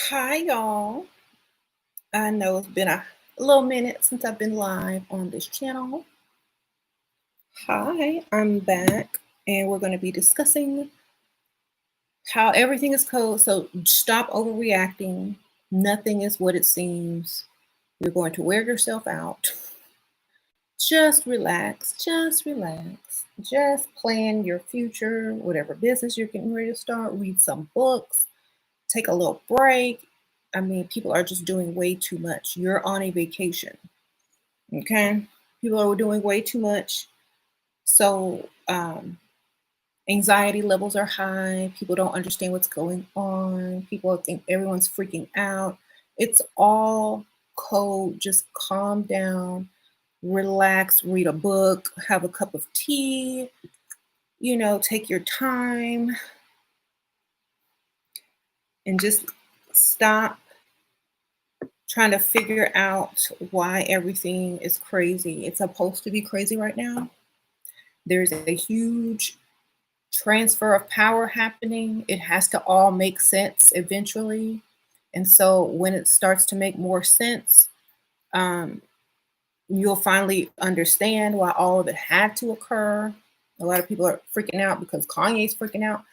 Hi, y'all. I know it's been a little minute since I've been live on this channel. Hi, I'm back, and we're going to be discussing how everything is code. So stop overreacting. Nothing is what it seems. You're going to wear yourself out. Just relax. Just relax. Just plan your future, whatever business you're getting ready to start. Read some books. Take a little break. I mean, people are just doing way too much. You're on a vacation. Okay. People are doing way too much. So, anxiety levels are high. People don't understand what's going on. People think everyone's freaking out. It's all code. Just calm down, relax, read a book, have a cup of tea, take your time and just stop trying to figure out why everything is crazy. It's supposed to be crazy right now. There's a huge transfer of power happening. It has to all make sense eventually. And so when it starts to make more sense, um, you'll finally understand why all of it had to occur. A lot of people are freaking out because Kanye's freaking out.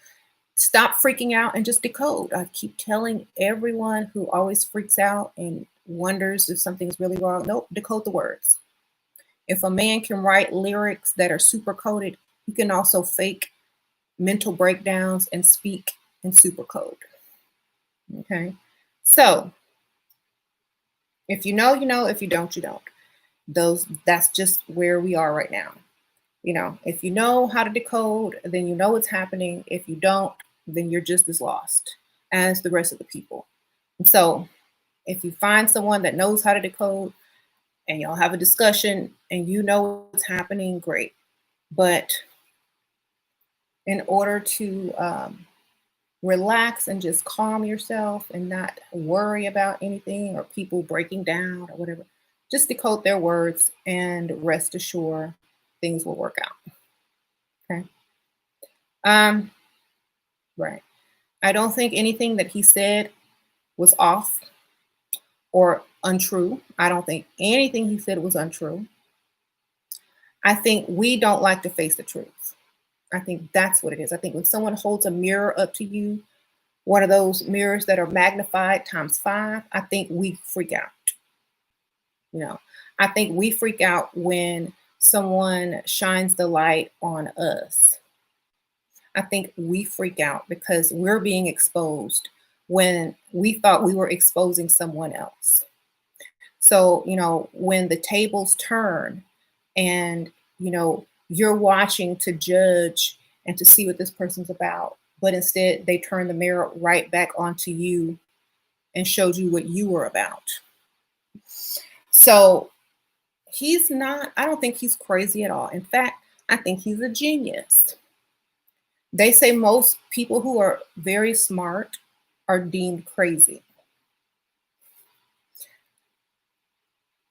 Stop freaking out and just decode. I keep telling everyone who always freaks out and wonders if something's really wrong. Nope, decode the words. If a man can write lyrics that are super coded, he can also fake mental breakdowns and speak in supercode. Okay. So if you know, you know. If you don't, you don't. That's just where we are right now. If you know how to decode, then you know what's happening. If you don't, then you're just as lost as the rest of the people. And so if you find someone that knows how to decode and y'all have a discussion and you know what's happening, great. But in order to relax and just calm yourself and not worry about anything or people breaking down or whatever. Just decode their words and rest assured things will work out. Okay. Um, right. I don't think anything that he said was off or untrue. I don't think anything he said was untrue. I think we don't like to face the truth. I think that's what it is. I think when someone holds a mirror up to you, one of those mirrors that are magnified times five, I think we freak out. You know, I think we freak out when someone shines the light on us. I think we freak out because we're being exposed when we thought we were exposing someone else. So, when the tables turn and, you're watching to judge and to see what this person's about, but instead they turn the mirror right back onto you and showed you what you were about. So, I don't think he's crazy at all. In fact, I think he's a genius. They say most people who are very smart are deemed crazy.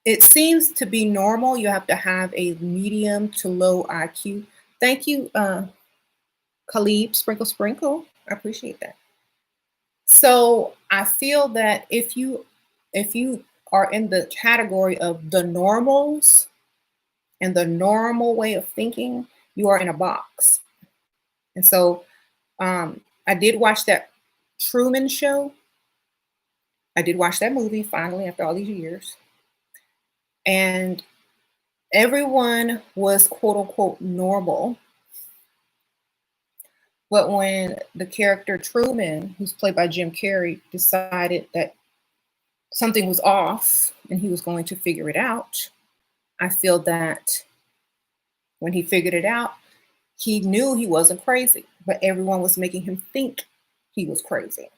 It seems to be normal. You have to have a medium to low IQ. Thank you, Khalib, Sprinkle Sprinkle. I appreciate that. So I feel that if you are in the category of the normals and the normal way of thinking, you are in a box. And so I did watch that Truman Show. I did watch that movie finally after all these years. And everyone was quote unquote normal. But when the character Truman, who's played by Jim Carrey, decided that something was off and he was going to figure it out, I feel that when he figured it out, he knew he wasn't crazy, but everyone was making him think he was crazy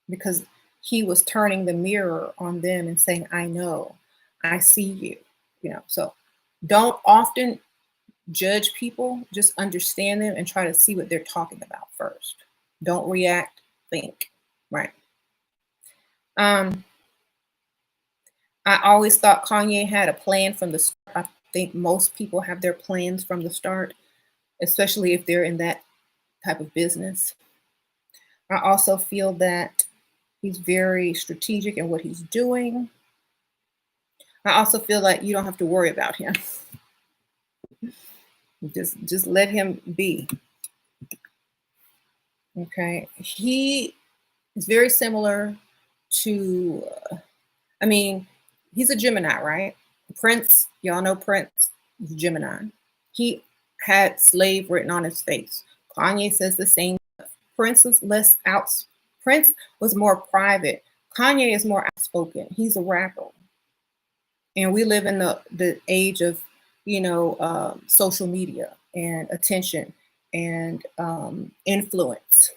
because he was turning the mirror on them and saying, I know, I see you, So don't often judge people, just understand them and try to see what they're talking about first. Don't react, think, right? Um, I always thought Kanye had a plan from the start. I think most people have their plans from the start, especially if they're in that type of business. I also feel that He's very strategic in what he's doing. I also feel like you don't have to worry about him. Just let him be. Okay. He is very similar to I mean, he's a Gemini, right? Prince, y'all know Prince, he's Gemini. He had slave written on his face. Kanye says the same. Prince was less out. Prince was more private. Kanye is more outspoken. He's a rapper, and we live in the age of social media and attention and influence.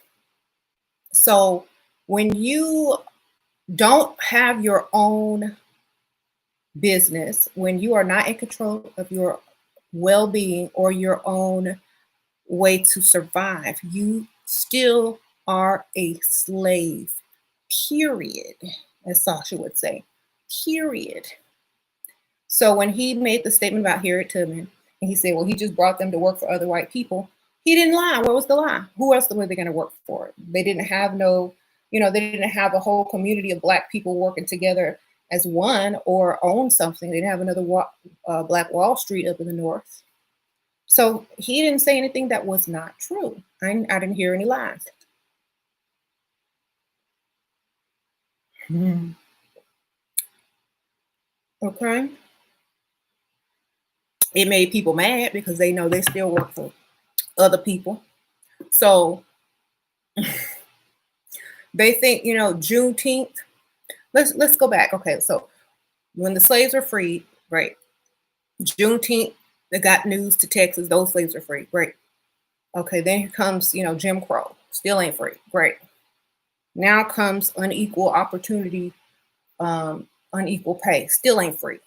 So when you don't have your own business, when you are not in control of your well-being or your own way to survive, you still are a slave, period, as Sasha would say, period. So when he made the statement about Harriet Tubman, and he said, well, he just brought them to work for other white people, he didn't lie. What was the lie? Who else were they going to work for? They didn't have they didn't have a whole community of Black people working together as one or own something. They didn't have another Black Wall Street up in the North. So he didn't say anything that was not true. I didn't hear any lies. Okay. It made people mad because they know they still work for other people. So they think, Juneteenth. Let's go back. Okay, so when the slaves were freed, right? Juneteenth, they got news to Texas, those slaves are free. Great. Okay, then here comes, Jim Crow. Still ain't free. Great. Now comes unequal opportunity, unequal pay. Still ain't free.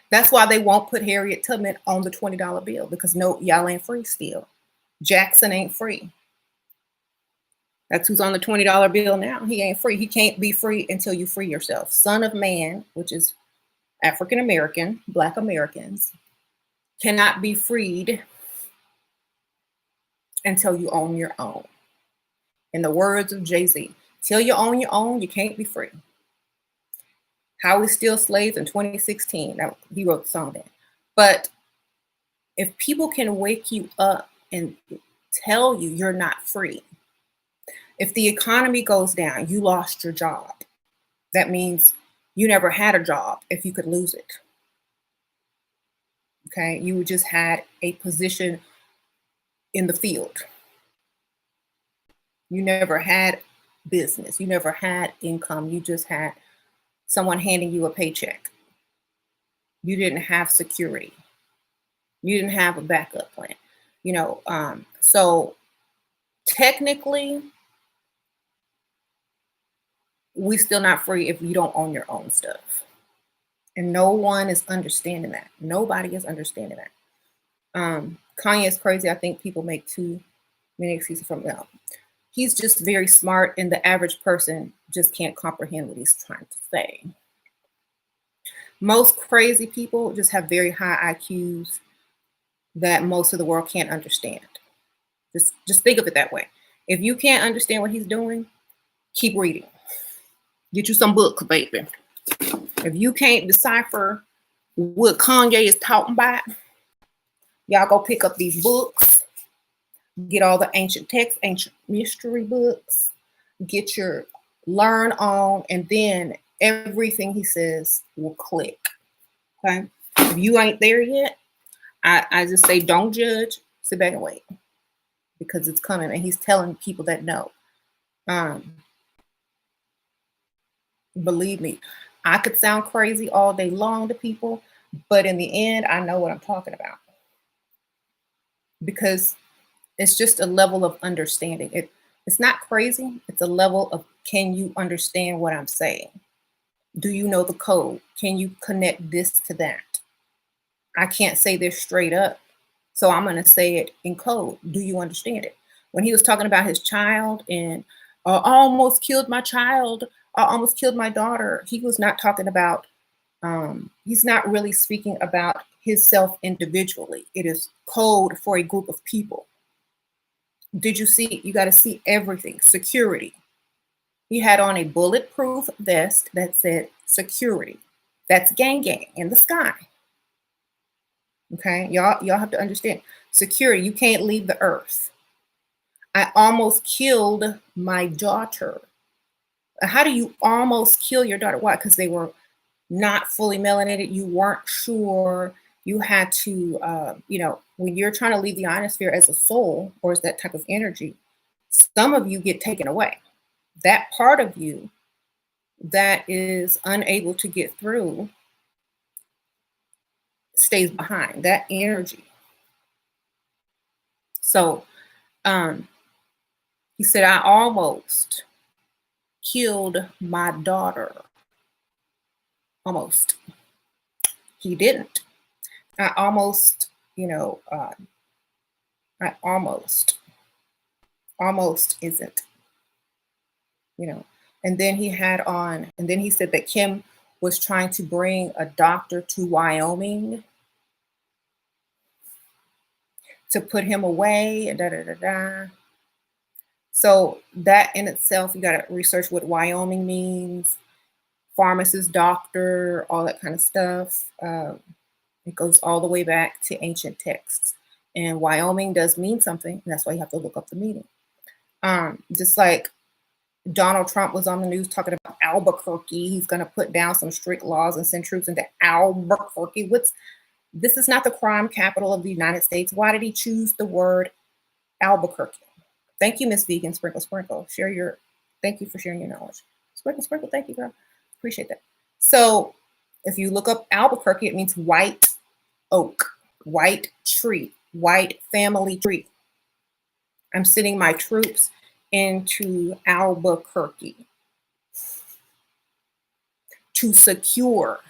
That's why they won't put Harriet Tubman on the $20 bill, because no, y'all ain't free still. Jackson ain't free. That's who's on the $20 bill now. He ain't free. He can't be free until you free yourself. Son of Man, which is African American, Black Americans, cannot be freed until you own your own. In the words of Jay-Z, till you own your own, you can't be free. How We Steal Slaves in 2016. He wrote the song then. But if people can wake you up and tell you you're not free, if the economy goes down, you lost your job. That means you never had a job if you could lose it. Okay, you just had a position in the field. You never had business. You never had income. You just had someone handing you a paycheck. You didn't have security. You didn't have a backup plan. So technically, we still not free if you don't own your own stuff. And no one is understanding that. Nobody is understanding that. Kanye is crazy. I think people make too many excuses from him. He's just very smart, and the average person just can't comprehend what he's trying to say. Most crazy people just have very high IQs that most of the world can't understand. Just think of it that way. If you can't understand what he's doing, keep reading. Get you some books, baby. If you can't decipher what Kanye is talking about, y'all go pick up these books. Get all the ancient texts, ancient mystery books. Get your learn on, and then everything he says will click. Okay? If you ain't there yet, I just say don't judge, sit back and wait, because it's coming, and he's telling people that know. Believe me, I could sound crazy all day long to people, but in the end, I know what I'm talking about, because it's just a level of understanding. It's not crazy. It's a level of, can you understand what I'm saying? Do you know the code? Can you connect this to that? I can't say this straight up, so I'm going to say it in code. Do you understand it? When he was talking about his child and I almost killed my child, I almost killed my daughter, he was not talking about, he's not really speaking about himself individually. It is code for a group of people. Did you see? You got to see everything. Security. He had on a bulletproof vest that said security. That's gang gang in the sky. Okay, y'all have to understand. Security. You can't leave the earth. I almost killed my daughter. How do you almost kill your daughter? Why? Because they were not fully melanated. You weren't sure. You had to, when you're trying to leave the ionosphere as a soul or as that type of energy, some of you get taken away. That part of you that is unable to get through stays behind. That energy. So um, he said, I almost killed my daughter. Almost. He didn't. I almost, I almost isn't, you know. And then he had on, and then he said that Kim was trying to bring a doctor to Wyoming to put him away, and da da da da. So that in itself, you got to research what Wyoming means, pharmacist, doctor, all that kind of stuff. It goes all the way back to ancient texts. And Wyoming does mean something, and that's why you have to look up the meaning. Just like Donald Trump was on the news talking about Albuquerque, he's going to put down some strict laws and send troops into Albuquerque. This is not the crime capital of the United States. Why did he choose the word Albuquerque? Thank you, Miss Vegan Sprinkle Sprinkle. Thank you for sharing your knowledge. Sprinkle Sprinkle, thank you, girl. Appreciate that. So if you look up Albuquerque, it means white oak, white tree, white family tree. I'm sending my troops into Albuquerque to secure.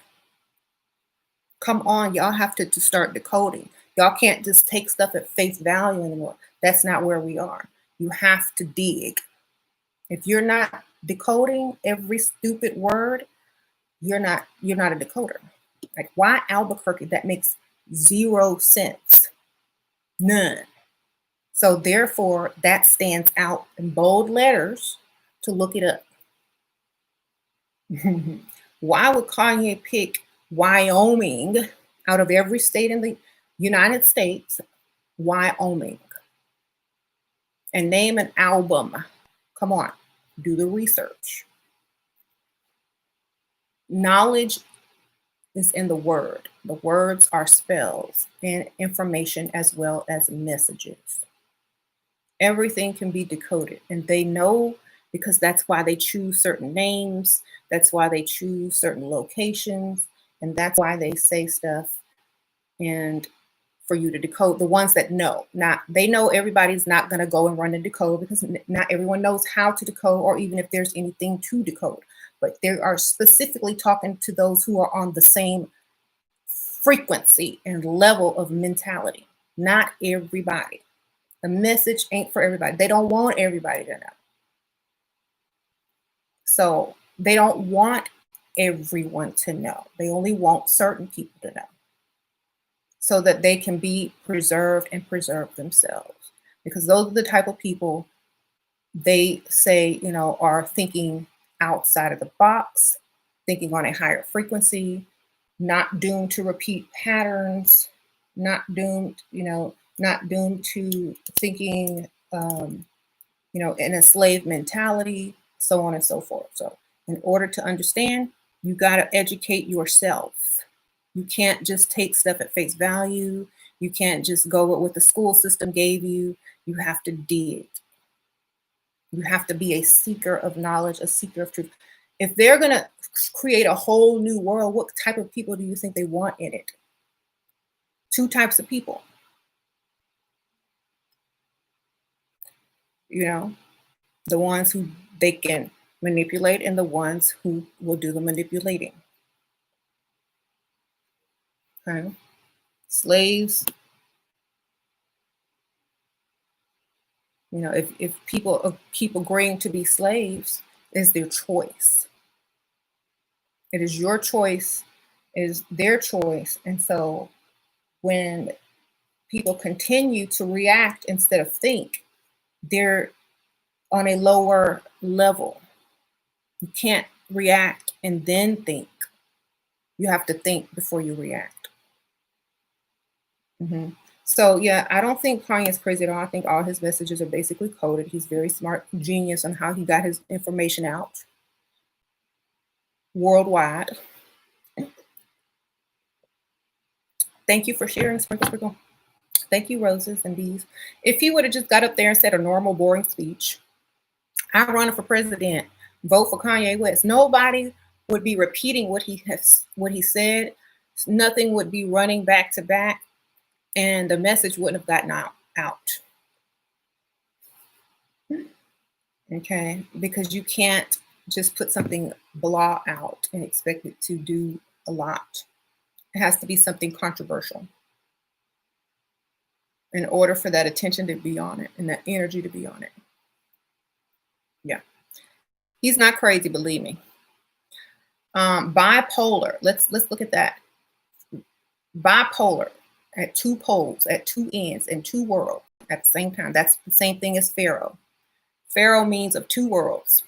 Come on, y'all have to start decoding. Y'all can't just take stuff at face value anymore. That's not where we are. You have to dig. If you're not decoding every stupid word, you're not a decoder. Like, why Albuquerque? That makes zero sense. None. So therefore, that stands out in bold letters to look it up. Why would Kanye pick Wyoming out of every state in the United States? Wyoming. And name an album. Come on, do the research. Knowledge is in the word. The words are spells and information as well as messages. Everything can be decoded, and they know, because that's why they choose certain names, that's why they choose certain locations, and that's why they say stuff and for you to decode. The ones that know, not they know everybody's not going to go and run and decode, because not everyone knows how to decode, or even if there's anything to decode. But they are specifically talking to those who are on the same frequency and level of mentality. Not everybody. The message ain't for everybody. They don't want everybody to know. So they don't want everyone to know. They only want certain people to know, so that they can be preserved and preserve themselves. Because those are the type of people they say, are thinking outside of the box, thinking on a higher frequency, not doomed to repeat patterns, not doomed to thinking, in a slave mentality, so on and so forth. So in order to understand, you got to educate yourself. You can't just take stuff at face value. You can't just go with what the school system gave you. You have to dig. You have to be a seeker of knowledge, a seeker of truth. If they're going to create a whole new world, what type of people do you think they want in it? Two types of people. The ones who they can manipulate and the ones who will do the manipulating. Okay. Slaves, if people keep agreeing to be slaves, is their choice. It is your choice, it is their choice. And so when people continue to react instead of think, They're on a lower level. You can't react and then think. You have to think before you react. Mhm. So yeah, I don't think Kanye is crazy at all. I think all his messages are basically coded. He's very smart, genius on how he got his information out worldwide. Thank you for sharing, Sprinkle Sprinkle. Thank you, roses and bees. If he would have just got up there and said a normal, boring speech, I'm running for president, vote for Kanye West. Nobody would be repeating what he said. Nothing would be running back to back, and the message wouldn't have gotten out. Okay, because you can't just put something blah out and expect it to do a lot. It has to be something controversial in order for that attention to be on it and that energy to be on it. Yeah, he's not crazy, believe me. Bipolar. Let's look at that. Bipolar at two poles, at two ends, in two worlds at the same time. That's the same thing as Pharaoh. Pharaoh means of two worlds.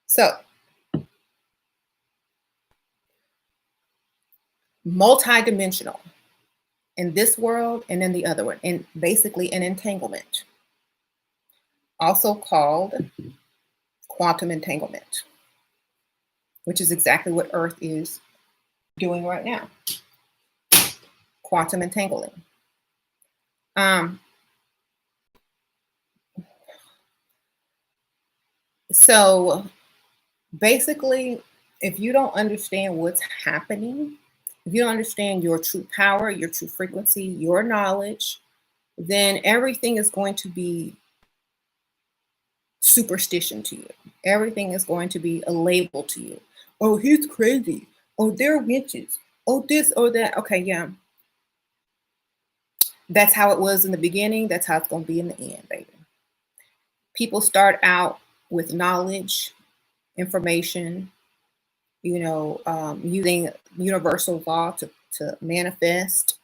So multidimensional in this world and in the other one, and basically an entanglement, also called quantum entanglement, which is exactly what Earth is doing right now. Quantum entangling. So basically, if you don't understand what's happening, if you don't understand your true power, your true frequency, your knowledge, then everything is going to be superstition to you. Everything is going to be a label to you. Oh, he's crazy. Oh, they're witches. Oh, this or that. Okay, yeah. That's how it was in the beginning. That's how it's going to be in the end, baby. People start out with knowledge, information, using universal law to manifest,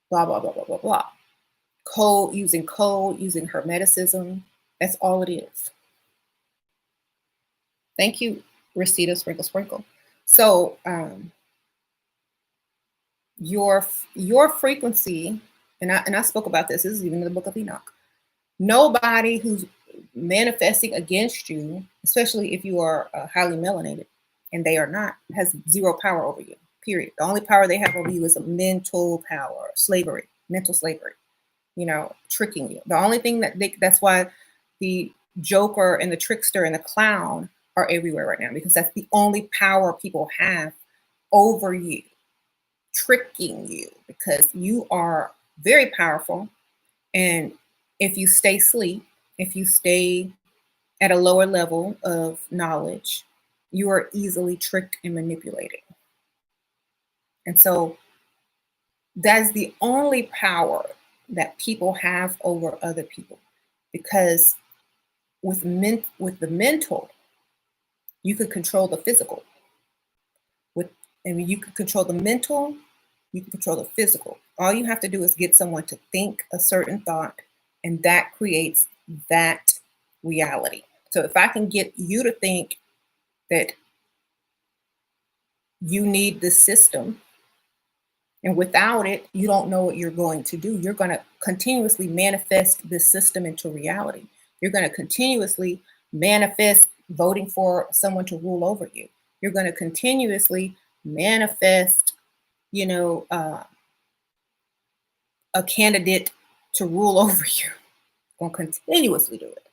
blah, blah, blah, blah, blah, blah. Code, using hermeticism. That's all it is. Thank you, Rosita Sprinkle Sprinkle. So your frequency, and I spoke about this. This is even in the Book of Enoch. Nobody who's manifesting against you, especially if you are highly melanated, and they are not, has zero power over you. Period. The only power they have over you is a mental power, slavery, mental slavery. Tricking you. The only thing that's why the Joker and the trickster and the clown are everywhere right now, because that's the only power people have over you, tricking you, because you are very powerful. And if you stay asleep, if you stay at a lower level of knowledge, you are easily tricked and manipulated. And so that's the only power that people have over other people, because with the mental, you could control the physical. You can control the mental, you can control the physical. All you have to do is get someone to think a certain thought, and that creates that reality. So if I can get you to think that you need this system, and without it, you don't know what you're going to do. You're going to continuously manifest this system into reality. You're going to continuously manifest voting for someone to rule over you. You're going to continuously manifest, a candidate to rule over you. Going to continuously do it.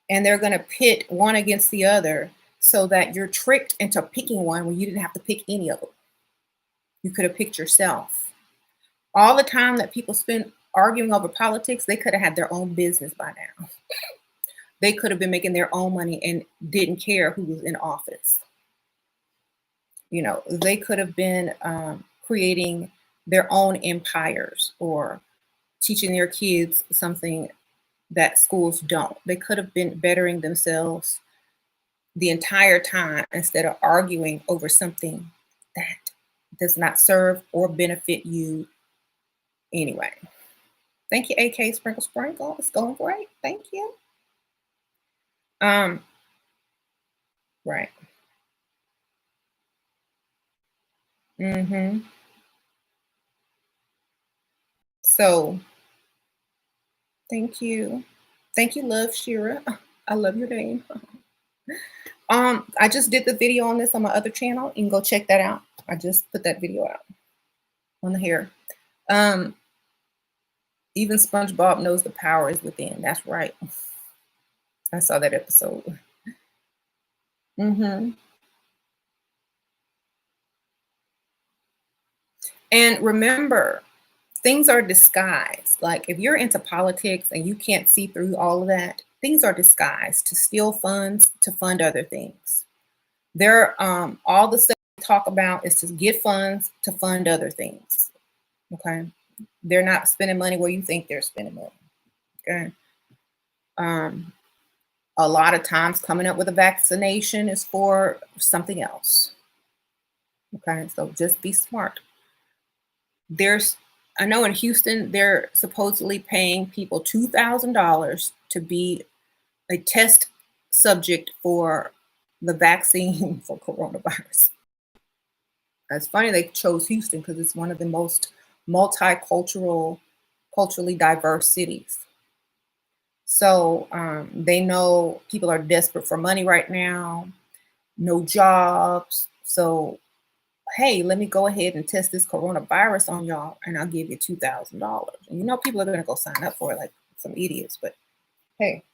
And they're going to pit one against the other so that you're tricked into picking one when you didn't have to pick any of them. You could have picked yourself. All the time that people spend arguing over politics, they could have had their own business by now. They could have been making their own money and didn't care who was in office. They could have been creating their own empires or teaching their kids something that schools don't. They could have been bettering themselves the entire time instead of arguing over something that does not serve or benefit you anyway. Thank you, AK Sprinkle Sprinkle. It's going great. Thank you. Um, right. Mm-hmm. So thank you. Thank you, love Shira. I love your name. I just did the video on this on my other channel. You can go check that out. I just put that video out on the hair. Um, even SpongeBob knows the power is within. That's right. I saw that episode. Hmm. And remember, things are disguised. Like if you're into politics and you can't see through all of that, things are disguised to steal funds to fund other things. They're all the stuff they talk about is to get funds to fund other things. Okay. They're not spending money where you think they're spending money. Okay. Um, a lot of times coming up with a vaccination is for something else. Okay. So just be smart. There's I know in Houston they're supposedly paying people $2,000 to be a test subject for the vaccine for coronavirus. It's funny they chose Houston because it's one of the most multicultural, culturally diverse cities. So they know people are desperate for money right now, no jobs. So hey, let me go ahead and test this coronavirus on y'all, and I'll give you $2,000. And you know, people are going to go sign up for it like some idiots. But hey,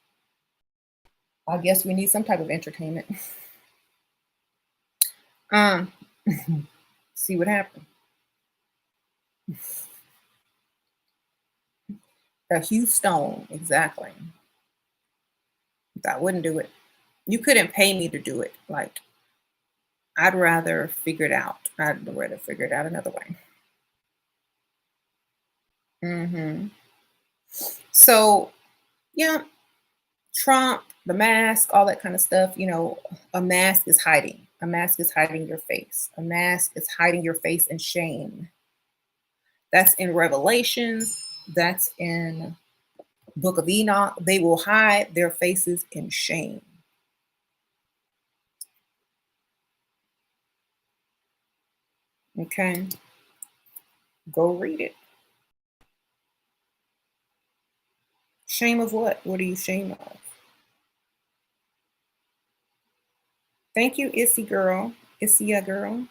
I guess we need some type of entertainment. Um, see what happened. Hugh Stone, exactly. I wouldn't do it. You couldn't pay me to do it. Like I'd rather figure it out. I'd rather figure it out another way. Hmm. So yeah, Trump, the mask, all that kind of stuff, you know, a mask is hiding. A mask is hiding your face. A mask is hiding your face in shame. That's in Revelations. That's in Book of Enoch. They will hide their faces in shame. Okay. Go read it. Shame of what? What are you ashamed of? Thank you, Issy girl. Issy a girl.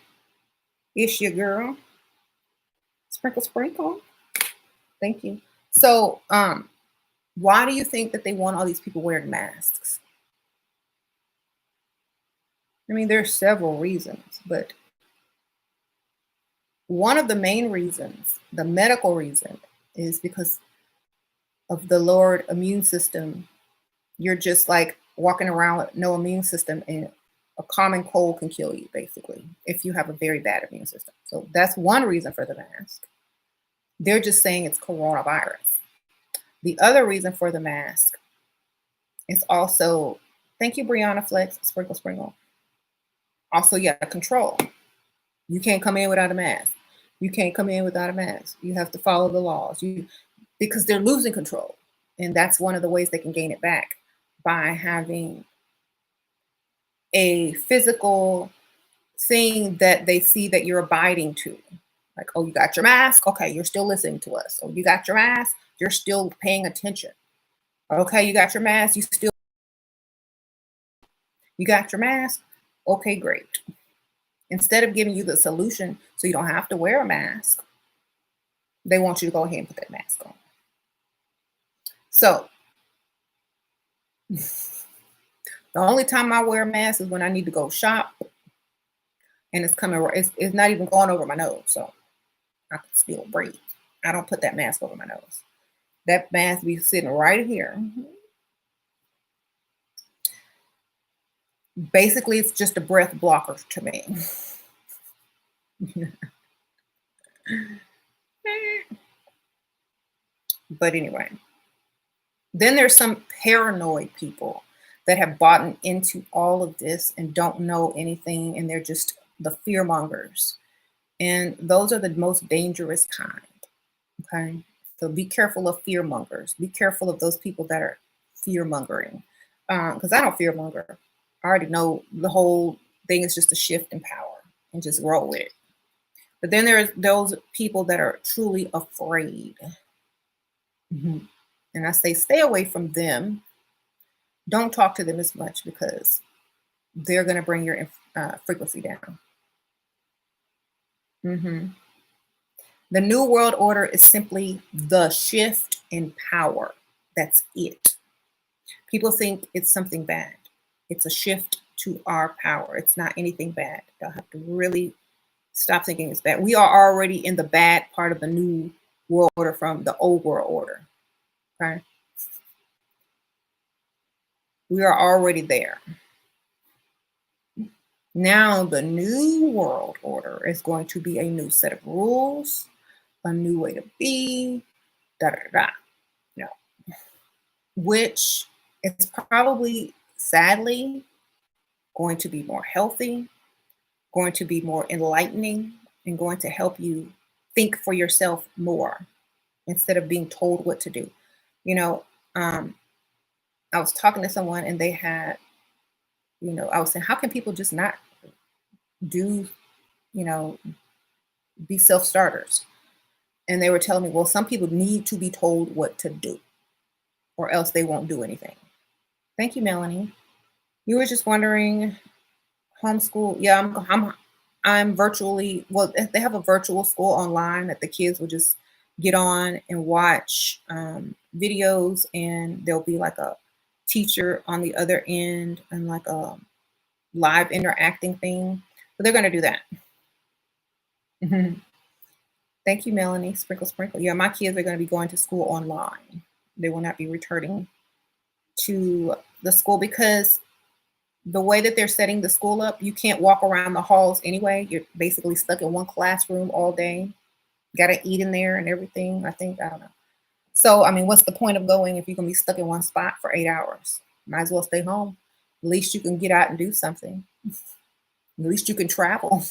Ish your girl. Sprinkle, sprinkle. Thank you. So, why do you think that they want all these people wearing masks? I mean, there's several reasons, but one of the main reasons, the medical reason, is because of the lowered immune system. You're just like walking around with no immune system, and a common cold can kill you, basically, if you have a very bad immune system. So that's one reason for the mask. They're just saying it's coronavirus. The other reason for the mask is also, thank you, Brianna Flex, sprinkle, sprinkle. Also, yeah, control. You can't come in without a mask. You can't come in without a mask. You have to follow the laws. Because they're losing control. And that's one of the ways they can gain it back by having a physical thing that they see that you're abiding to. Like, oh, you got your mask? Okay, you're still listening to us. Oh, you got your mask? You're still paying attention. Okay, you got your mask? You got your mask? Okay, great. Instead of giving you the solution so you don't have to wear a mask, they want you to go ahead and put that mask on. So the only time I wear a mask is when I need to go shop and it's coming, it's not even going over my nose. So I can still breathe. I don't put that mask over my nose. That mask be sitting right here. Basically, it's just a breath blocker to me. But anyway, then there's some paranoid people that have bought into all of this and don't know anything, and they're just the fear mongers. And those are the most dangerous kind. Okay. So be careful of fear mongers. Be careful of those people that are fear mongering. Because I don't fear monger. I already know the whole thing is just a shift in power and just roll with it. But then there's those people that are truly afraid. Mhm. And I say stay away from them. Don't talk to them as much because they're going to bring your frequency down. Hmm. The New World Order is simply the shift in power. That's it. People think it's something bad. It's a shift to our power. It's not anything bad. They'll have to really stop thinking it's bad. We are already in the bad part of the New World Order from the Old World Order. Okay. We are already there. Now, the New World Order is going to be a new set of rules, a new way to be, da da da. You know, which is probably, sadly, going to be more healthy, going to be more enlightening, and going to help you think for yourself more instead of being told what to do. You know, um, I was talking to someone and they had, I was saying, how can people just not do, you know, be self starters? And they were telling me, well, some people need to be told what to do or else they won't do anything. Thank you, Melanie. You were just wondering, homeschool. Yeah, I'm virtually, well, they have a virtual school online that the kids will just get on and watch videos, and there'll be like a teacher on the other end and like a live interacting thing. So they're going to do that. Mhm. Thank you, Melanie. Sprinkle, sprinkle. Yeah, my kids are going to be going to school online. They will not be returning to the school because the way that they're setting the school up, you can't walk around the halls anyway. You're basically stuck in one classroom all day. Got to eat in there and everything. I think, I don't know. So, I mean, what's the point of going if you're going to be stuck in one spot for 8 hours? Might as well stay home. At least you can get out and do something. At least you can travel.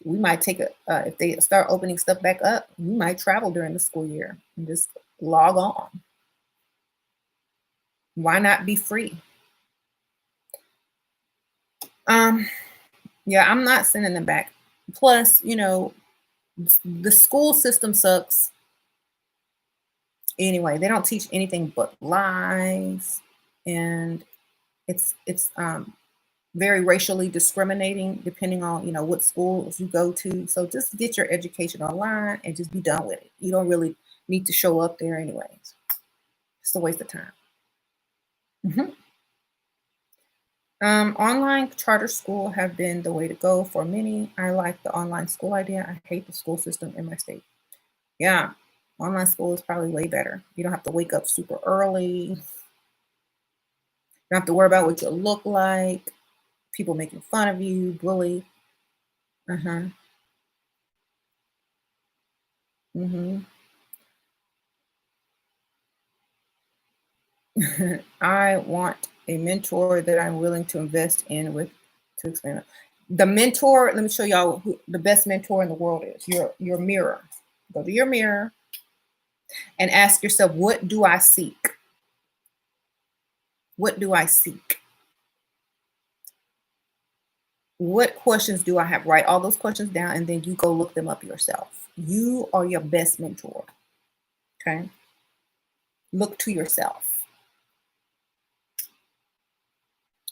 We might take if they start opening stuff back up, we might travel during the school year and just log on. Why not be free? Um, yeah, I'm not sending them back. Plus, the school system sucks anyway. They don't teach anything but lies, and it's very racially discriminating depending on what schools you go to. So just get your education online and just be done with it. You don't really need to show up there anyways. It's a waste of time. Mhm. Online charter school have been the way to go for many. I like the online school idea. I hate the school system in my state. Yeah, online school is probably way better. You don't have to wake up super early. You don't have to worry about what you look like. People making fun of you, bully. Uh-huh. Hmm. I want a mentor that I'm willing to invest in with to expand. The mentor, let me show y'all who the best mentor in the world is. Your mirror. Go to your mirror and ask yourself, what do I seek? What do I seek? What questions do I have? Write all those questions down and then you go look them up yourself. You are your best mentor. Okay. Look to yourself.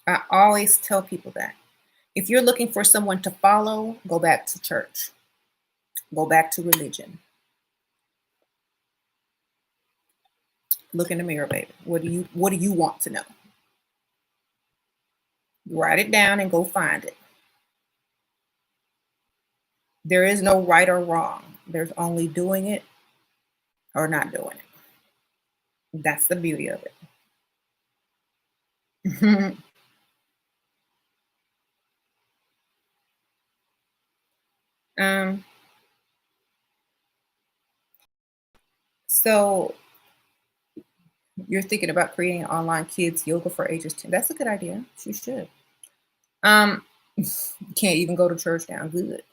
I always tell people that. If you're looking for someone to follow, go back to church, go back to religion. Look in the mirror, baby. What do you want to know? Write it down and go find it. There is no right or wrong. There's only doing it or not doing it. That's the beauty of it. um, so you're thinking about creating online kids yoga for ages 10. That's a good idea. You should. Um, can't even go to church now. Good.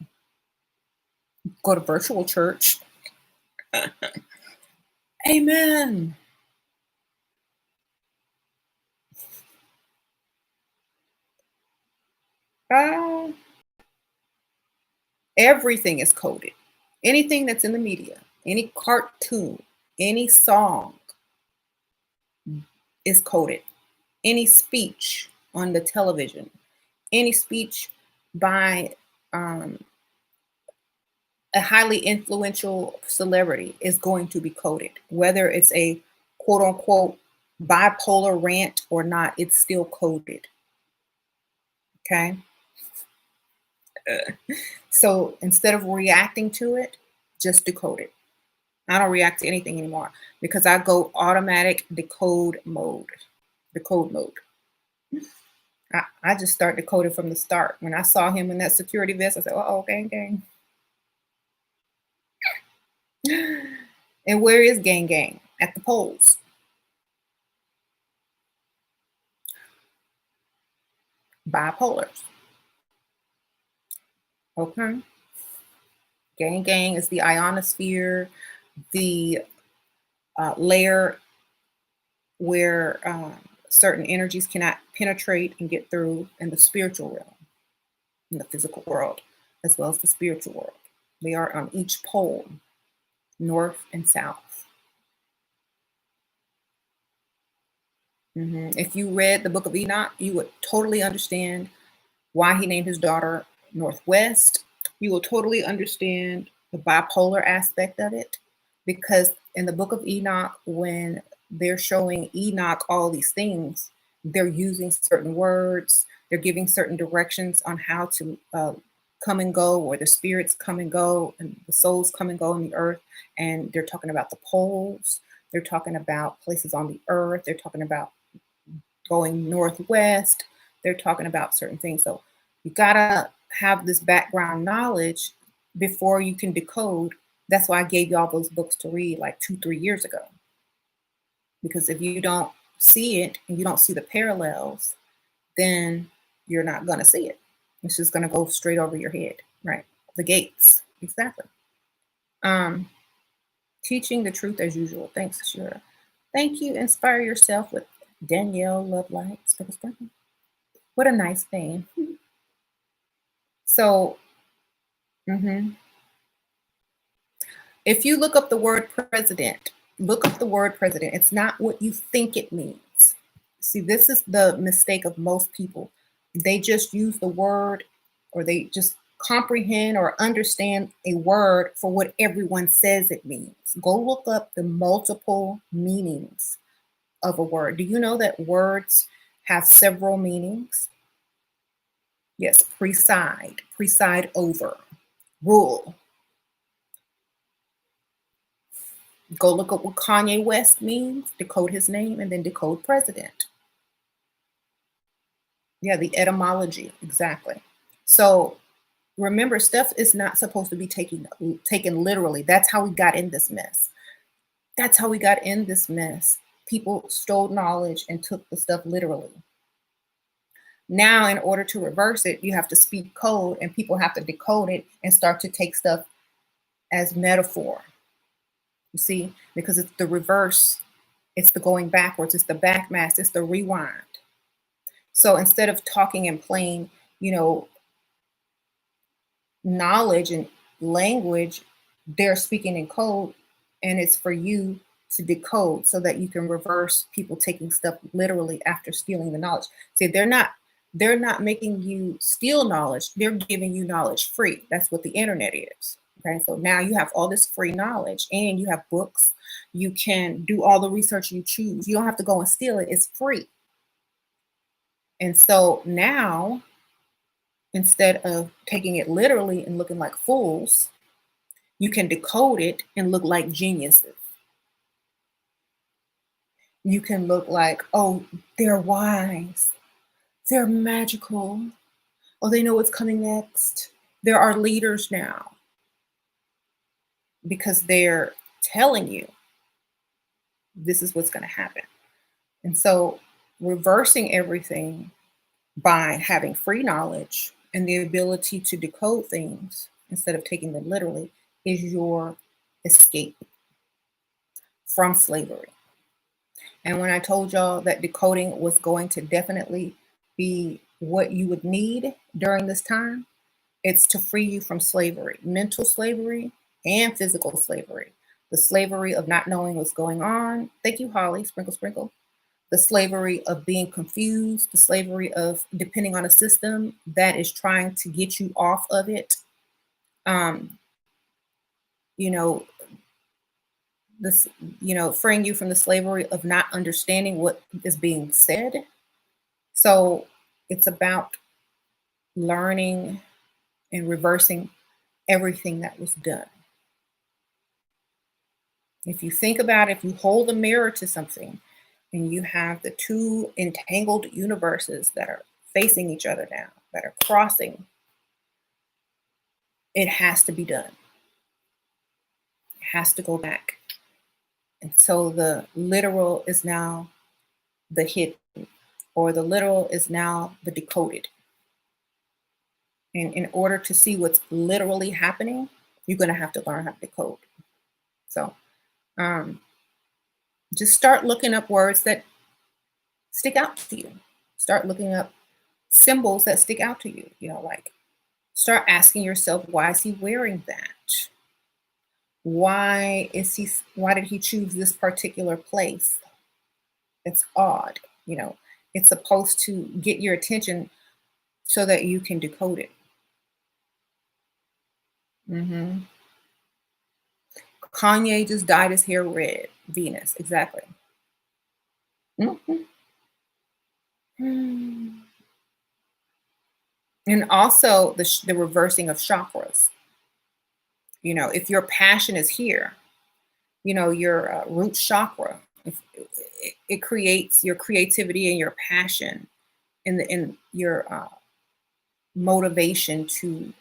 Go to virtual church. Amen. Ah, everything is coded. Anything that's in the media, any cartoon, any song is coded. Any speech on the television, any speech by um, a highly influential celebrity is going to be coded. Whether it's a quote unquote bipolar rant or not, it's still coded. Okay. So instead of reacting to it, just decode it. I don't react to anything anymore because I go automatic decode mode. Decode mode. I just start decoding from the start. When I saw him in that security vest, I said, oh, gang, gang. And where is gang, gang? At the polls. Bipolars. Okay. Gang, gang is the ionosphere, the layer where certain energies cannot penetrate and get through in the spiritual realm, in the physical world, as well as the spiritual world. They are on each pole, north and south. If you read the book of Enoch, you would totally understand why he named his daughter Northwest. You will totally understand the bipolar aspect of it because in the book of Enoch, when they're showing Enoch all these things, they're using certain words, they're giving certain directions on how to come and go, or the spirits come and go, and the souls come and go on the earth. And they're talking about the poles, they're talking about places on the earth, they're talking about going northwest, they're talking about certain things. So you gotta have this background knowledge before you can decode. That's why I gave you all those books to read like 2, 3 years ago. Because if you don't see it and you don't see the parallels, then you're not gonna see it. It's just gonna go straight over your head, right? The gates, exactly. Um, Teaching the truth as usual. Thanks, Shira. Thank you. Inspire yourself with Danielle Love Lights. What a nice name. So, mhm. If you look up the word president, look up the word president. It's not what you think it means. See, this is the mistake of most people. They just use the word, or they just comprehend or understand a word for what everyone says it means. Go look up the multiple meanings of a word. Do you know that words have several meanings? Yes, preside, preside over, rule. Go look up what Kanye West means, decode his name, and then decode president. Yeah, the etymology, exactly. So remember, stuff is not supposed to be taken literally. That's how we got in this mess. That's how we got in this mess. People stole knowledge and took the stuff literally. Now, in order to reverse it, you have to speak code, and people have to decode it and start to take stuff as metaphor. You see, because it's the reverse, it's the going backwards, it's the backmask, it's the rewind. So instead of talking in plain, you know, knowledge and language, they're speaking in code, and it's for you to decode so that you can reverse people taking stuff literally after stealing the knowledge. See, they're not making you steal knowledge, they're giving you knowledge free. That's what the internet is. Okay, so now you have all this free knowledge and you have books. You can do all the research you choose. You don't have to go and steal it, it's free. And so now, instead of taking it literally and looking like fools, you can decode it and look like geniuses. You can look like, oh, they're wise, they're magical, oh, they know what's coming next. There are leaders now because they're telling you this is what's going to happen. And so, reversing everything by having free knowledge and the ability to decode things instead of taking them literally is your escape. from slavery. And when I told y'all that decoding was going to definitely be what you would need during this time, it's to free you from slavery, mental slavery and physical slavery. The slavery of not knowing what's going on. Thank you, Holly. Sprinkle, sprinkle. The slavery of being confused, the slavery of depending on a system that is trying to get you off of it. Um, you know, this, freeing you from the slavery of not understanding what is being said. So it's about learning and reversing everything that was done. If you think about it, if you hold a mirror to something and you have the two entangled universes that are facing each other now, that are crossing, it has to be done. It has to go back. And so the literal is now the hidden, or the literal is now the decoded. And in order to see what's literally happening, you're going to have to learn how to decode. So um, just start looking up words that stick out to you. Start looking up symbols that stick out to you. Like start asking yourself, why is he wearing that? Why did he choose this particular place? It's odd. It's supposed to get your attention so that you can decode it. Kanye just dyed his hair red. Venus, exactly. Mhm. And also the reversing of chakras. If your passion is here, your root chakra, it creates your creativity and your passion in your motivation to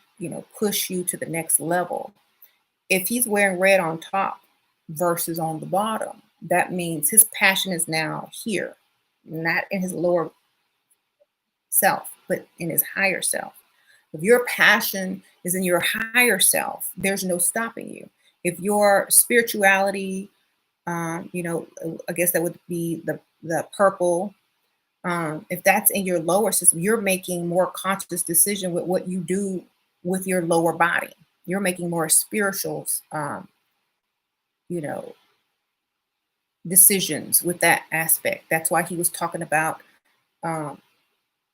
push you to the next level. If he's wearing red on top versus on the bottom, that means his passion is now here, not in his lower self, but in his higher self. If your passion is in your higher self, there's no stopping you. If your spirituality, I guess that would be the purple. If that's in your lower system, you're making more conscious decision with what you do with your lower body. You're making more spiritual, you know, decisions with that aspect. That's why he was talking about um,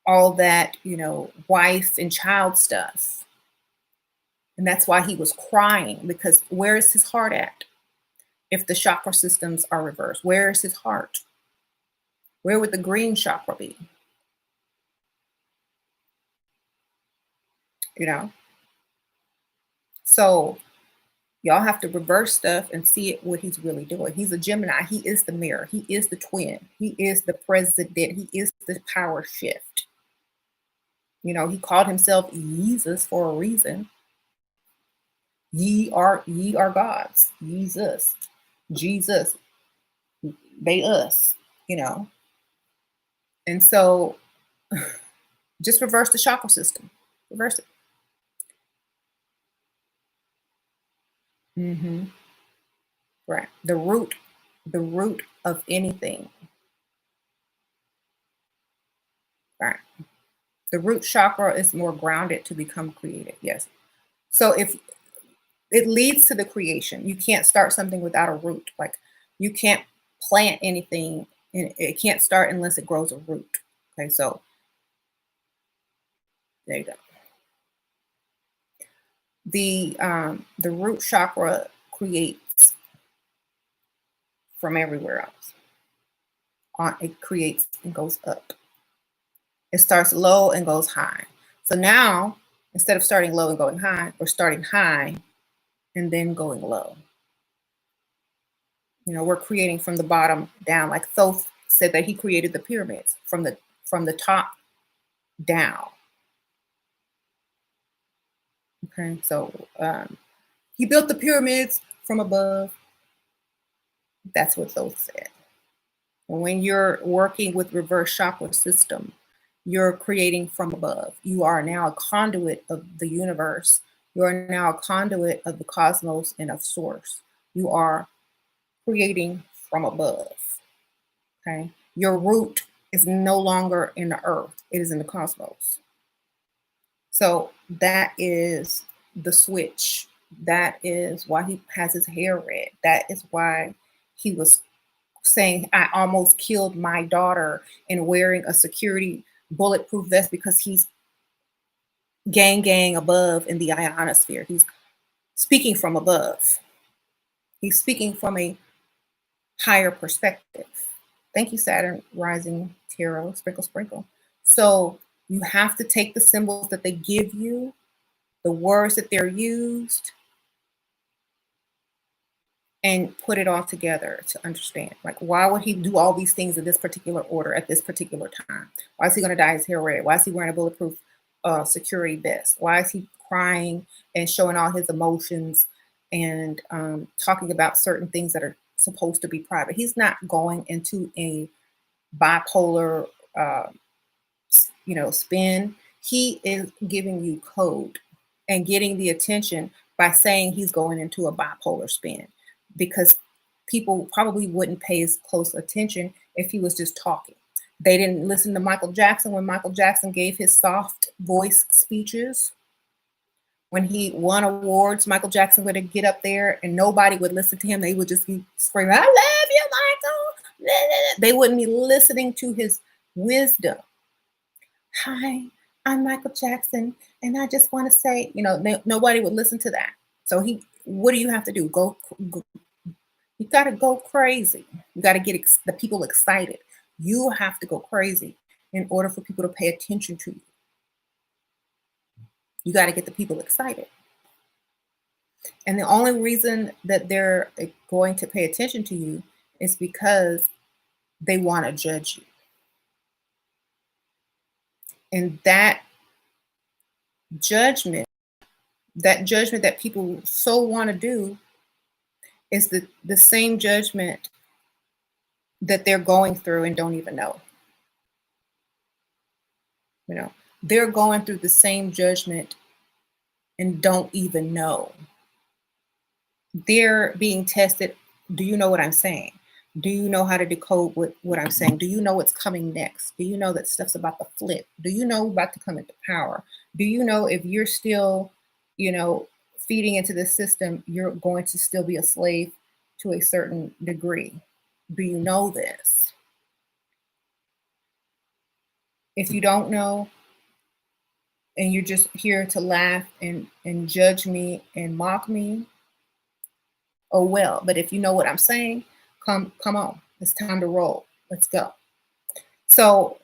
all that, wife and child stuff. And that's why he was crying, because where is his heart at? If the chakra systems are reversed, where is his heart? Where would the green chakra be? You know? So y'all have to reverse stuff and see it what he's really doing. He's a Gemini. He is the mirror. He is the twin. He is the president. He is the power shift. He called himself Jesus for a reason. Ye are gods. Jesus, they us. And so just reverse the chakra system. Reverse it. hmm Right. The root of anything. Right. The root chakra is more grounded to become creative. Yes. So if it leads to the creation, you can't start something without a root. Like you can't plant anything and it can't start unless it grows a root. Okay. So there you go. The root chakra creates from everywhere else. It creates and goes up. It starts low and goes high. So now, instead of starting low and going high, we're starting high and then going low. We're creating from the bottom down. Like Thoth said that he created the pyramids from the top down. Okay, so he built the pyramids from above. That's what Thoth said. When you're working with reverse chakra system, you're creating from above. You are now a conduit of the universe. You are now a conduit of the cosmos and of source. You are creating from above. Okay. Your root is no longer in the earth, it is in the cosmos. So that is the switch. That is why he has his hair red. That is why he was saying, I almost killed my daughter in wearing a security bulletproof vest because he's gang above in the ionosphere. He's speaking from above. He's speaking from a higher perspective. Thank you, Saturn rising tarot, sprinkle, sprinkle. So you have to take the symbols that they give you, the words that they're used, and put it all together to understand. Like, why would he do all these things in this particular order at this particular time? Why is he going to dye his hair red? Why is he wearing a bulletproof security vest? Why is he crying and showing all his emotions and talking about certain things that are supposed to be private? He's not going into a bipolar, spin. He is giving you code and getting the attention by saying he's going into a bipolar spin, because people probably wouldn't pay as close attention if he was just talking. They didn't listen to Michael Jackson when Michael Jackson gave his soft voice speeches. When he won awards, Michael Jackson would get up there and nobody would listen to him. They would just be screaming, I love you, Michael. They wouldn't be listening to his wisdom. Hi, I'm Michael Jackson, and I just want to say, nobody would listen to that. So what do you have to do? Go you got to go crazy. You got to get the people excited. You have to go crazy in order for people to pay attention to you. You got to get the people excited. And the only reason that they're going to pay attention to you is because they want to judge you. And that judgment that people so want to do is the same judgment that they're going through and don't even know. They're going through the same judgment and don't even know. They're being tested. Do you know what I'm saying? Do you know how to decode what I'm saying? Do you know what's coming next? Do you know that stuff's about to flip? Do you know about to come into power? Do you know if you're still, feeding into the system, you're going to still be a slave to a certain degree? Do you know this? If you don't know, and you're just here to laugh and judge me and mock me, oh well. But if you know what I'm saying, come on. It's time to roll. Let's go. So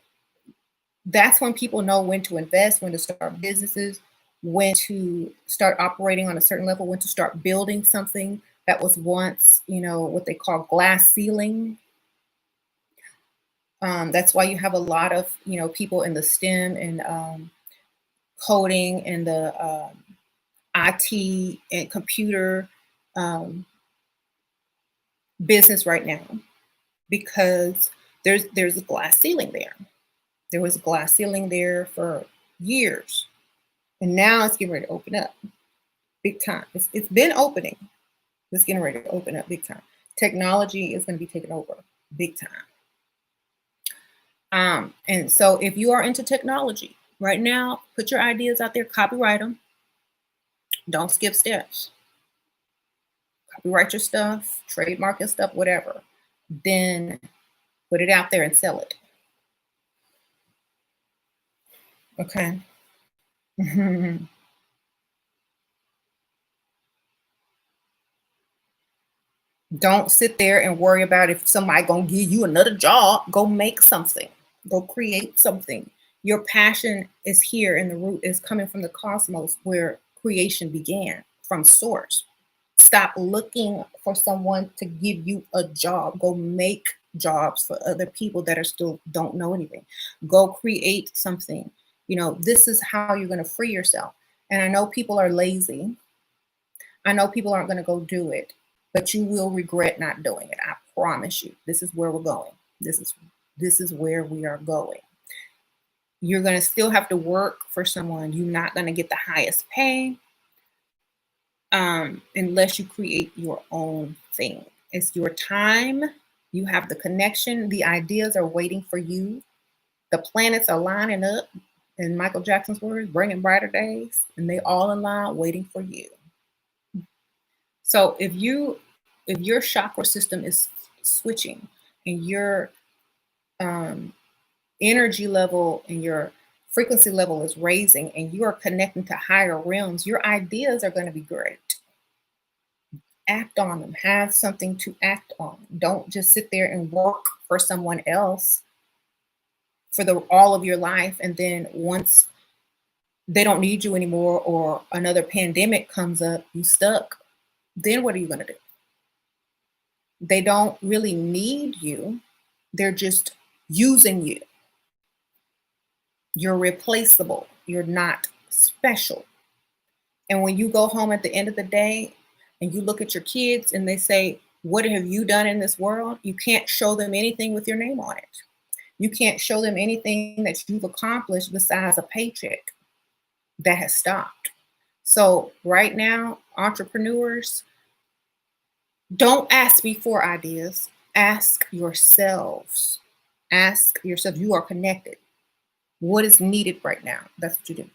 that's when people know when to invest, when to start businesses, when to start operating on a certain level, when to start building something that was once, what they call glass ceiling. That's why you have a lot of, people in the STEM and coding and the IT and computer business right now, because there's a glass ceiling there. There was a glass ceiling there for years, and now it's getting ready to open up big time. It's been opening. It's getting ready to open up big time. Technology is going to be taken over big time. And so if you are into technology right now, put your ideas out there, copyright them. Don't skip steps. Copyright your stuff, trademark your stuff, whatever. Then put it out there and sell it. Okay. Don't sit there and worry about if somebody gonna give you another job. Go make something. Go create something. Your passion is here, and the root is coming from the cosmos where creation began, from source. Stop looking for someone to give you a job. Go make jobs for other people that are still don't know anything. Go create something. This is how you're going to free yourself. And I know people are lazy. I know people aren't going to go do it, but you will regret not doing it. I promise you. This is where we're going. This is where we are going. You're going to still have to work for someone. You're not going to get the highest pay unless you create your own thing. It's your time. You have the connection. The ideas are waiting for you. The planets are lining up, in Michael Jackson's words, bringing brighter days, and they all in line waiting for you. So if your chakra system is switching and your um, energy level and your frequency level is raising and you are connecting to higher realms, your ideas are going to be great. Act on them. Have something to act on. Don't just sit there and work for someone else for the all of your life, and then once they don't need you anymore or another pandemic comes up, you stuck. Then what are you going to do? They don't really need you. They're just using you. You're replaceable. You're not special. And when you go home at the end of the day and you look at your kids and they say, "What have you done in this world?" You can't show them anything with your name on it. You can't show them anything that you've accomplished besides a paycheck that has stopped. So, right now, entrepreneurs, don't ask me for ideas. Ask yourselves. Ask yourself, you are connected. What is needed right now? That's what you do.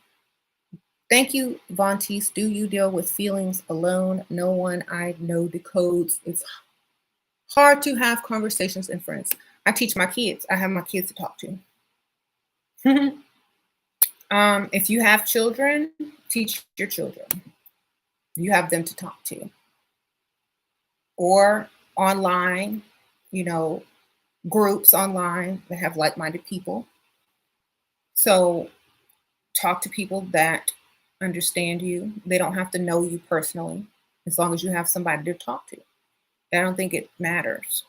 Thank you, Vontice. Do you deal with feelings alone? No one I know decodes. It's hard to have conversations and friends. I teach my kids. I have my kids to talk to. If you have children, teach your children. You have them to talk to. Or online, you know, groups online that have like-minded people. So talk to people that understand you. They don't have to know you personally, as long as you have somebody to talk to. I don't think it matters.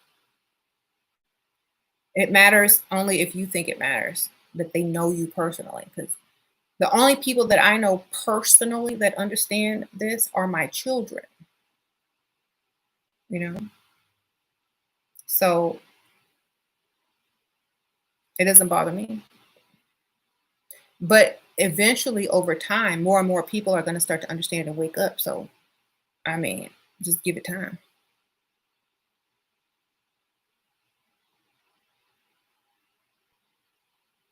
It matters only if you think it matters that they know you personally. Because the only people that I know personally that understand this are my children, you know? So it doesn't bother me. But eventually, over time, more and more people are going to start to understand and wake up. So, I mean, just give it time.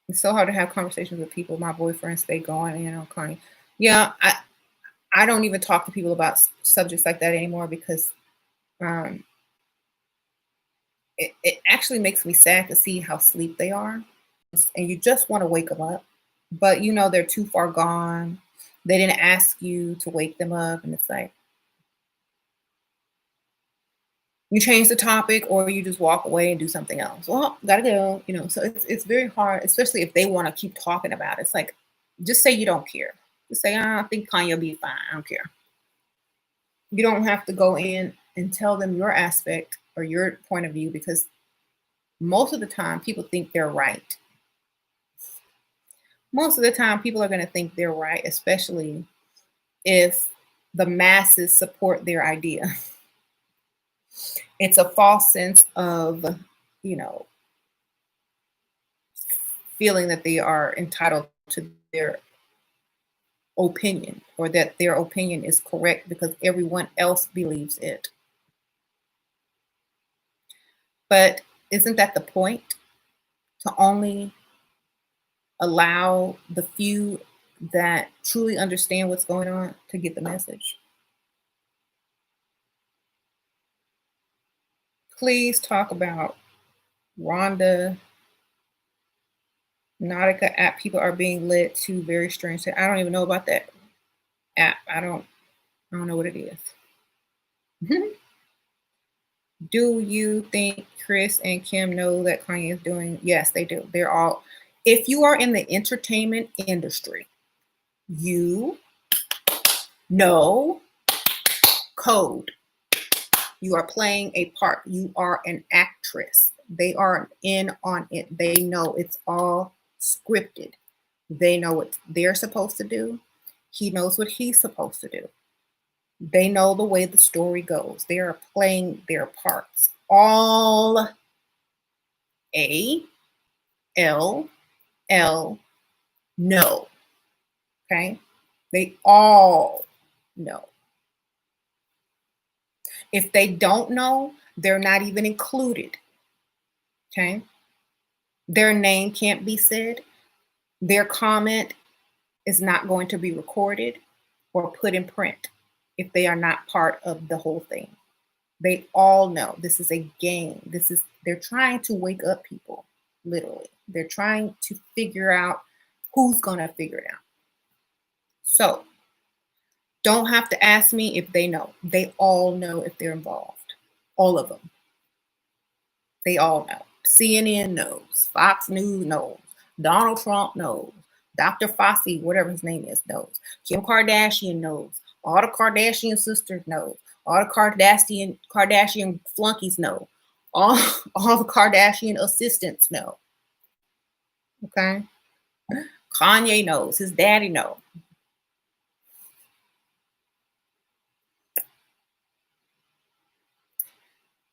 It's so hard to have conversations with people. My boyfriends stay going, crying. Yeah, I don't even talk to people about subjects like that anymore because um, it actually makes me sad to see how sleep they are. And you just want to wake them up, but they're too far gone. They didn't ask you to wake them up, and it's like you change the topic or you just walk away and do something else. Well, gotta go, So it's very hard, especially if they want to keep talking about it. It's like just say you don't care. Just say, I think Kanye will be fine. I don't care. You don't have to go in and tell them your aspect or your point of view because most of the time people think they're right. Most of the time people are going to think they're right, especially if the masses support their idea. It's a false sense of, you know, feeling that they are entitled to their opinion or that their opinion is correct because everyone else believes it. But isn't that the point? To only allow the few that truly understand what's going on to get the message. Please talk about Rhonda Nautica app. People are being led to very strange things. I don't even know about that app. I don't know what it is. Do you think Chris and Kim know that Kanye is doing? Yes, they do. They're all, if you are in the entertainment industry, you know code. You are playing a part. You are an actress. They are in on it. They know it's all scripted. They know what they're supposed to do. He knows what he's supposed to do. They know the way the story goes. They are playing their parts. All ALL know. Okay? They all know. If they don't know, They're not even included. Okay. Their name can't be said. Their comment is not going to be recorded or put in print if they are not part of the whole thing. They all know this is a game. They're trying to wake up people, literally. They're trying to figure out who's going to figure it out. So don't have to ask me if they know. They all know if they're involved. All of them. They all know. CNN knows. Fox News knows. Donald Trump knows. Dr. Fossey, whatever his name is, knows. Kim Kardashian knows. All the Kardashian sisters know. All the Kardashian flunkies know. All the Kardashian assistants know. Okay? Kanye knows. His daddy knows.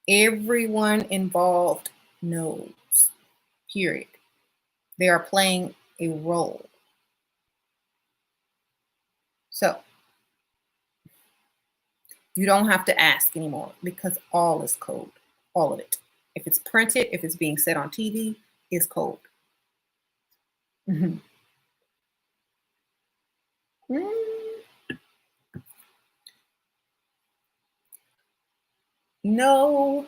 Everyone involved knows. Period. They are playing a role. So you don't have to ask anymore because all is code. All of it. If it's printed, if it's being said on TV, it's code. Mhm. Mm, no.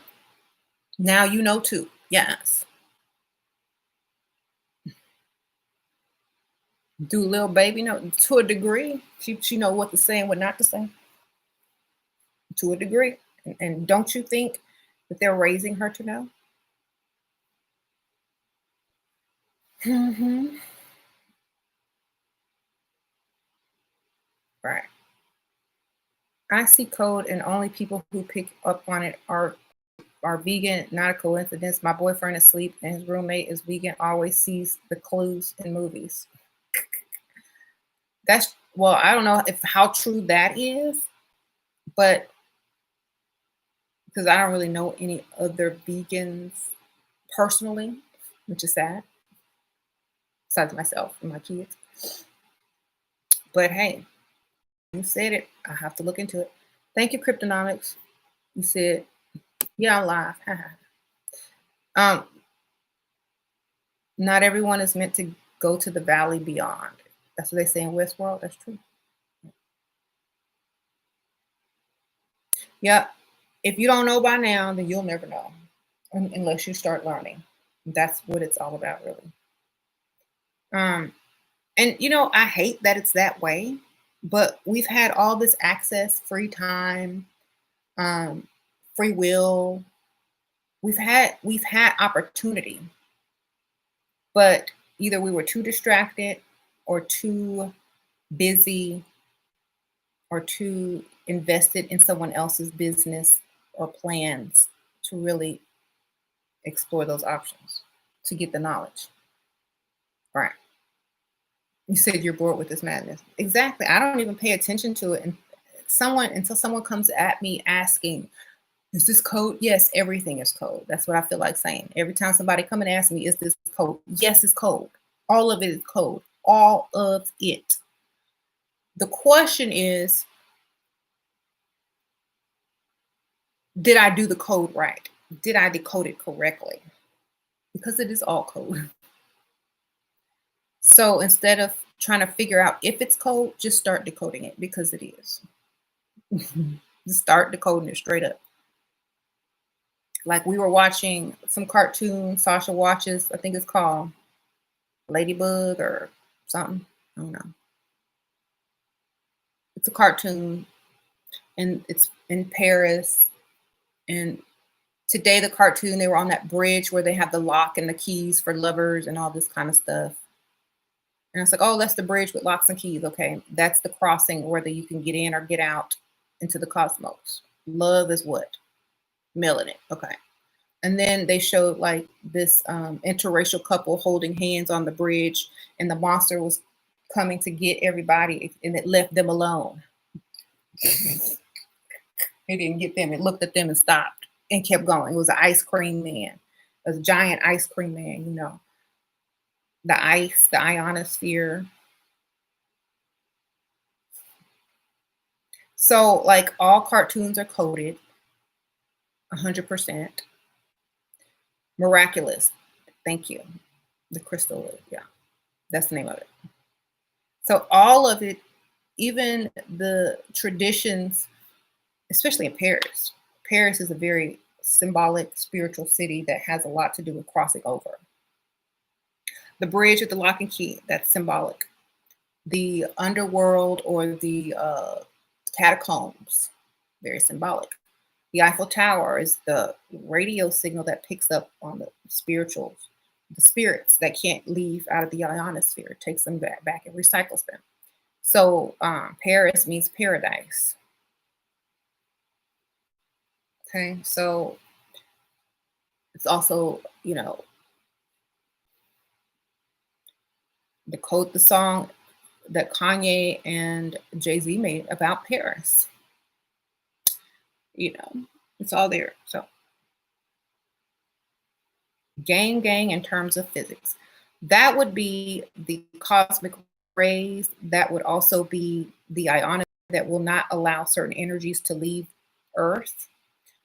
Now you know too. Yes. Do little baby know to a degree? She know what to say and what not to say to a degree. And don't you think that they're raising her to know? Hmm. Right. I see code, and only people who pick up on it are vegan. Not a coincidence. My boyfriend is asleep, and his roommate is vegan. Always sees the clues in movies. That's well, I don't know if how true that is, but because I don't really know any other vegans personally, which is sad, besides myself and my kids. But hey, you said it. I have to look into it. Thank you, Cryptonomics. You said, yeah, I'm live. um, not everyone is meant to go to the valley beyond. That's what they say in Westworld. That's true. Yeah. If you don't know by now, then you'll never know unless you start learning. That's what it's all about, really. Um, and I hate that it's that way, but we've had all this access, free time, um, free will. We've had opportunity, but either we were too distracted or too busy or too invested in someone else's business or plans to really explore those options to get the knowledge. Right. You said you're bored with this madness. Exactly. I don't even pay attention to it. And until someone comes at me asking, is this code? Yes, everything is code. That's what I feel like saying. Every time somebody come and ask me, is this code? Yes, it's code. All of it is code. All of it. The question is, did I do the code right? Did I decode it correctly? Because it is all code. So instead of trying to figure out if it's code, just start decoding it because it is. Just start decoding it straight up. Like we were watching some cartoon Sasha watches, I think it's called Ladybug or something. I don't know. It's a cartoon and it's in Paris. And today, the cartoon, they were on that bridge where they have the lock and the keys for lovers and all this kind of stuff. And I was like, oh, that's the bridge with locks and keys. Okay. That's the crossing whether you can get in or get out into the cosmos. Love is what? Melanin. Okay. And then they showed like this interracial couple holding hands on the bridge, and the monster was coming to get everybody, and it left them alone. It didn't get them. It looked at them and stopped and kept going. It was an ice cream man, a giant ice cream man, the ice, the ionosphere. So, like all cartoons are coded. 100%. Miraculous. Thank you. The crystal, yeah, that's the name of it. So all of it, even the traditions, especially in Paris. Paris is a very symbolic spiritual city that has a lot to do with crossing over. The bridge with the lock and key, that's symbolic. The underworld or the catacombs, very symbolic. The Eiffel Tower is the radio signal that picks up on the spirituals, the spirits that can't leave out of the ionosphere, takes them back and recycles them. So Paris means paradise. Okay, so it's also, the song that Kanye and Jay-Z made about Paris. You know, it's all there. So gang in terms of physics. That would be the cosmic rays. That would also be the ionosphere that will not allow certain energies to leave Earth.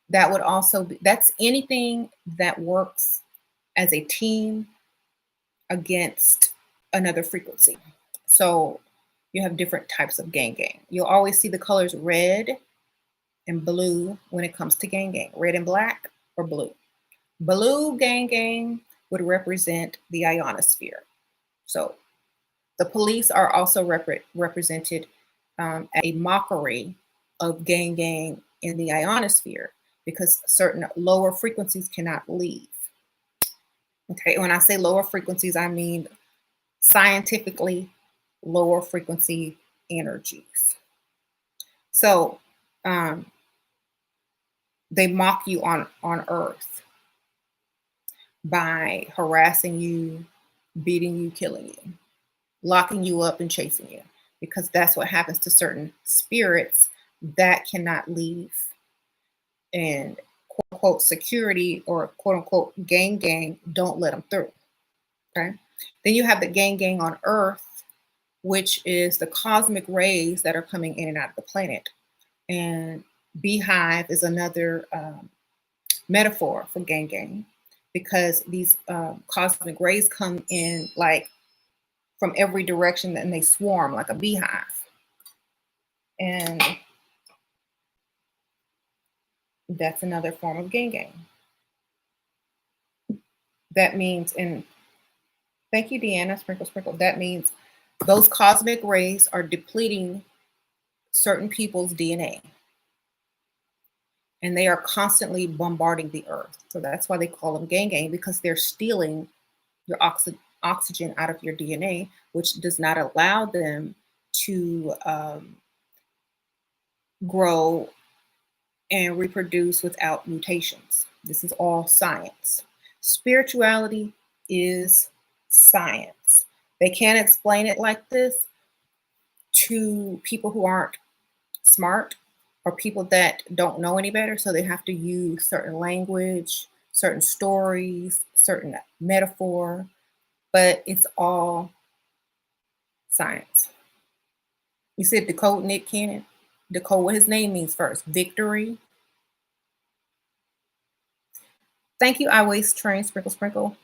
That would also be, that's anything that works as a team against another frequency. So you have different types of gang. You'll always see the colors red and blue when it comes to gang. Red and black or blue. Blue gang would represent the ionosphere. So the police are also represented a mockery of gang in the ionosphere because certain lower frequencies cannot leave. Okay, when I say lower frequencies, I mean scientifically lower frequency energies. So they mock you on Earth by harassing you, beating you, killing you, locking you up and chasing you, because that's what happens to certain spirits that cannot leave. And quote unquote security or quote unquote gang don't let them through. Okay. Then you have the gang on Earth, which is the cosmic rays that are coming in and out of the planet. And beehive is another metaphor for gang because these cosmic rays come in like from every direction and they swarm like a beehive. And that's another form of gang. That means, and thank you, Deanna, sprinkle. That means those cosmic rays are depleting certain people's DNA. And they are constantly bombarding the earth. So that's why they call them gang because they're stealing your oxygen out of your DNA, which does not allow them to grow and reproduce without mutations. This is all science. Spirituality is science. They can't explain it like this to people who aren't smart or people that don't know any better. So they have to use certain language, certain stories, certain metaphor, but it's all science. You said decode Nick Cannon. Decode what his name means first. Victory. Thank you, I Waste Train, sprinkle.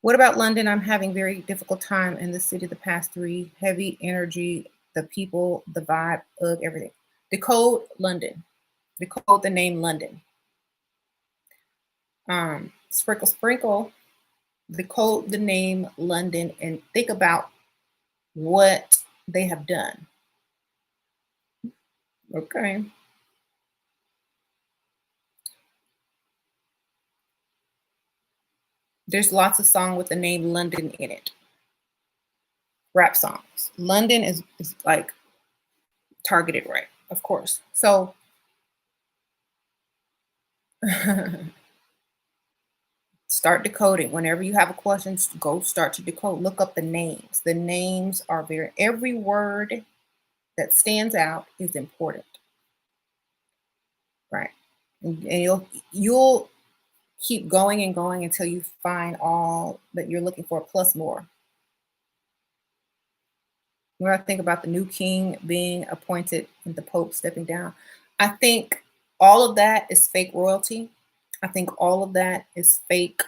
What about London? I'm having very difficult time in the city the past 3. Heavy energy, the people, the vibe, everything. Decode London. Decode the name London. Sprinkle. Decode the name London and think about what they have done. Okay. There's lots of songs with the name London in it. Rap songs. London is like targeted right, of course. So start decoding. Whenever you have a question, go start to decode. Look up the names. The names are every word that stands out is important. Right. And you'll keep going and going until you find all that you're looking for, plus more. When I think about the new king being appointed and the Pope stepping down, I think All of that is fake royalty. I think all of that is fake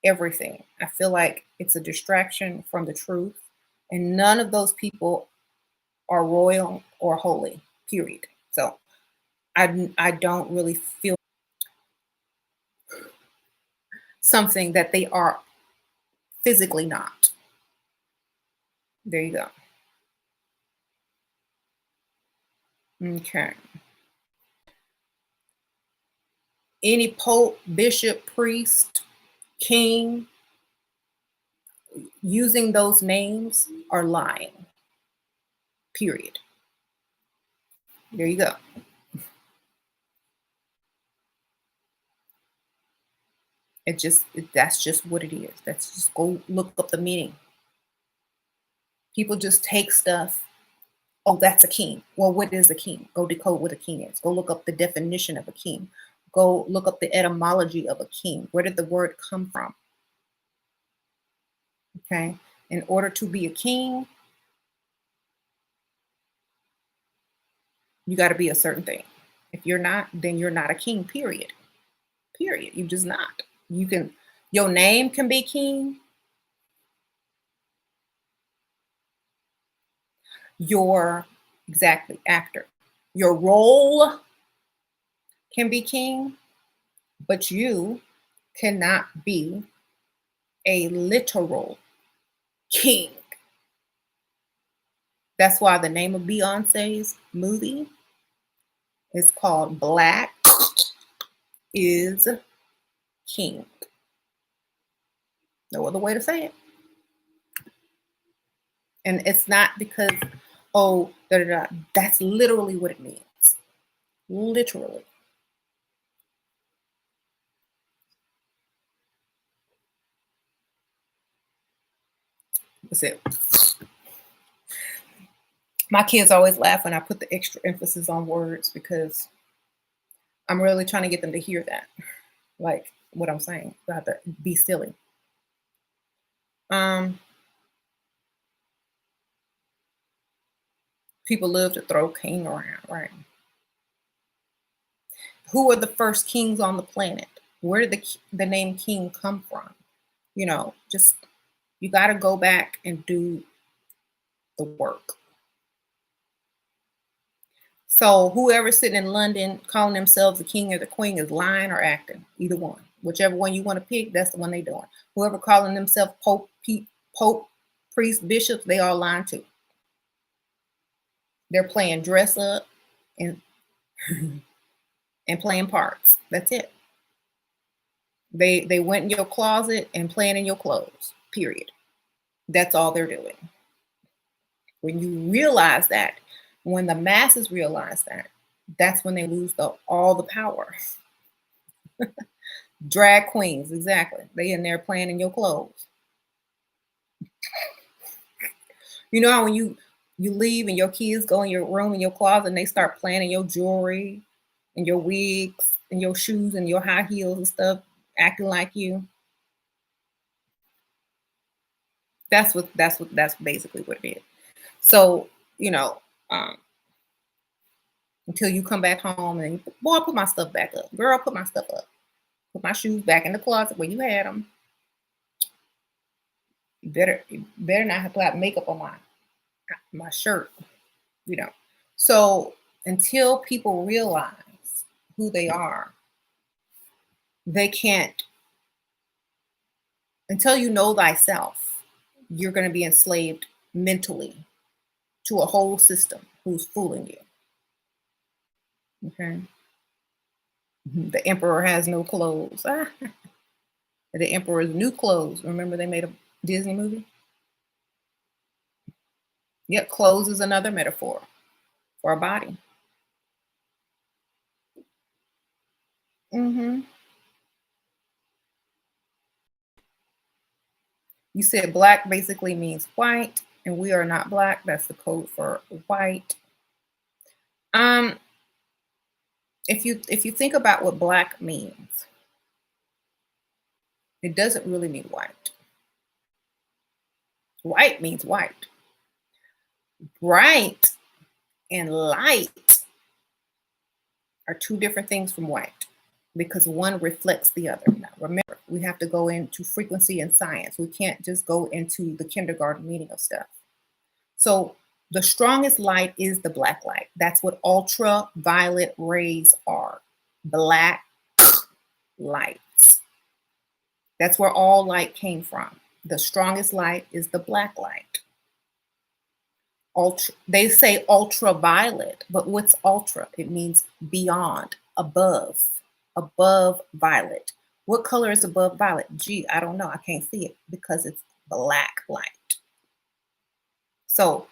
everything. I feel like it's a distraction from the truth. And none of those people are royal or holy, period. So I don't really feel something that they are physically not. There you go. Okay. Any pope, bishop, priest, king using those names are lying, period. There you go. That's just what it is. That's just go look up the meaning. People just take stuff. Oh, that's a king. Well, what is a king? Go decode what a king is. Go look up the definition of a king. Go look up the etymology of a king. Where did the word come from? Okay. In order to be a king, you got to be a certain thing. If you're not, then you're not a king, period. Period. You just not. You can, your name can be king. Your, exactly, actor. Your role can be king, but you cannot be a literal king. That's why the name of Beyonce's movie is called Black is King. No other way to say it. And it's not because, oh, da, da, da. That's literally what it means. Literally. That's it. My kids always laugh when I put the extra emphasis on words because I'm really trying to get them to hear that. Like what I'm saying. You have to be silly. Um, People live to throw king around, right? Who are the first kings on the planet? Where did the name king come from? Just you got to go back and do the work. So whoever's sitting in London calling themselves the king or the queen is lying or acting, either one. Whichever one you want to pick, that's the one they're doing. Whoever calling themselves pope, priest, bishops, they all lying too. They're playing dress up and and playing parts. That's it. They went in your closet and playing in your clothes. Period. That's all they're doing. When you realize that, when the masses realize that, that's when they lose all the power. Drag queens, exactly. They in there playing in your clothes. You know how when you leave and your kids go in your room in your closet and they start playing in your jewelry and your wigs and your shoes and your high heels and stuff, acting like you. That's basically what it is. So, you know, um, until you come back home and boy, put my stuff back up. Girl, put my stuff up. Put my shoes back in the closet where you had them. You better not have to have makeup on my shirt, you know. So until people realize who they are, they can't. Until you know thyself, you're going to be enslaved mentally to a whole system who's fooling you. Okay. The emperor has no clothes. The emperor's new clothes. Remember they made a Disney movie? Yep, clothes is another metaphor for a body. Hmm. You said black basically means white, and we are not black. That's the code for white. Um, if you think about what black means, it doesn't really mean white. White means white. Bright and light are two different things from white because one reflects the other. Now, remember, we have to go into frequency and science. We can't just go into the kindergarten meaning of stuff. So the strongest light is the black light. That's what ultraviolet rays are. Black lights. That's where all light came from. The strongest light is the black light. They say ultraviolet, but what's ultra? It means beyond, above violet. What color is above violet? Gee, I don't know. I can't see it because it's black light. So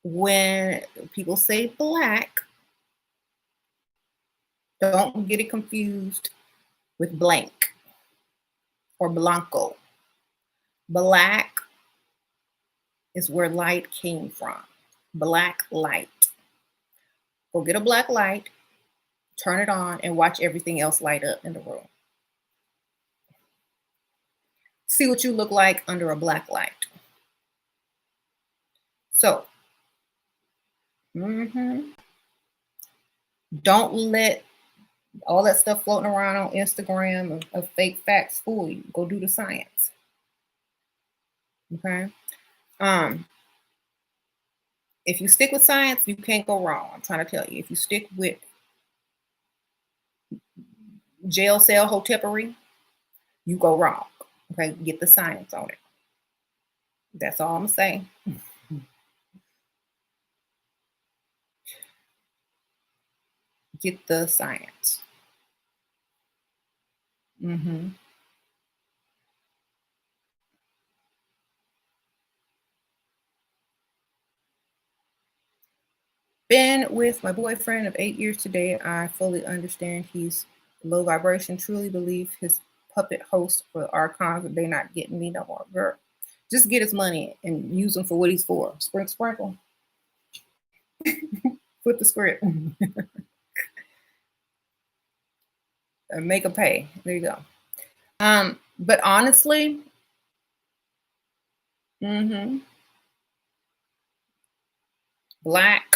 when people say black, don't get it confused with blank or blanco. Black is where light came from. Black light. Go get a black light, turn it on, and watch everything else light up in the room. See what you look like under a black light. So, don't let all that stuff floating around on Instagram of fake facts fool you. Go do the science. Okay? If you stick with science, you can't go wrong. I'm trying to tell you. If you stick with jail cell hotepery, you go wrong. Okay? Get the science on it. That's all I'm saying. Get the science. Been with my boyfriend of 8 years today. I fully understand he's low vibration. Truly believe his puppet host for archons, but they not getting me no more. Girl, just get his money and use him for what he's for. Sprinkle. Put the script. And make a pay. There you go. But honestly, black.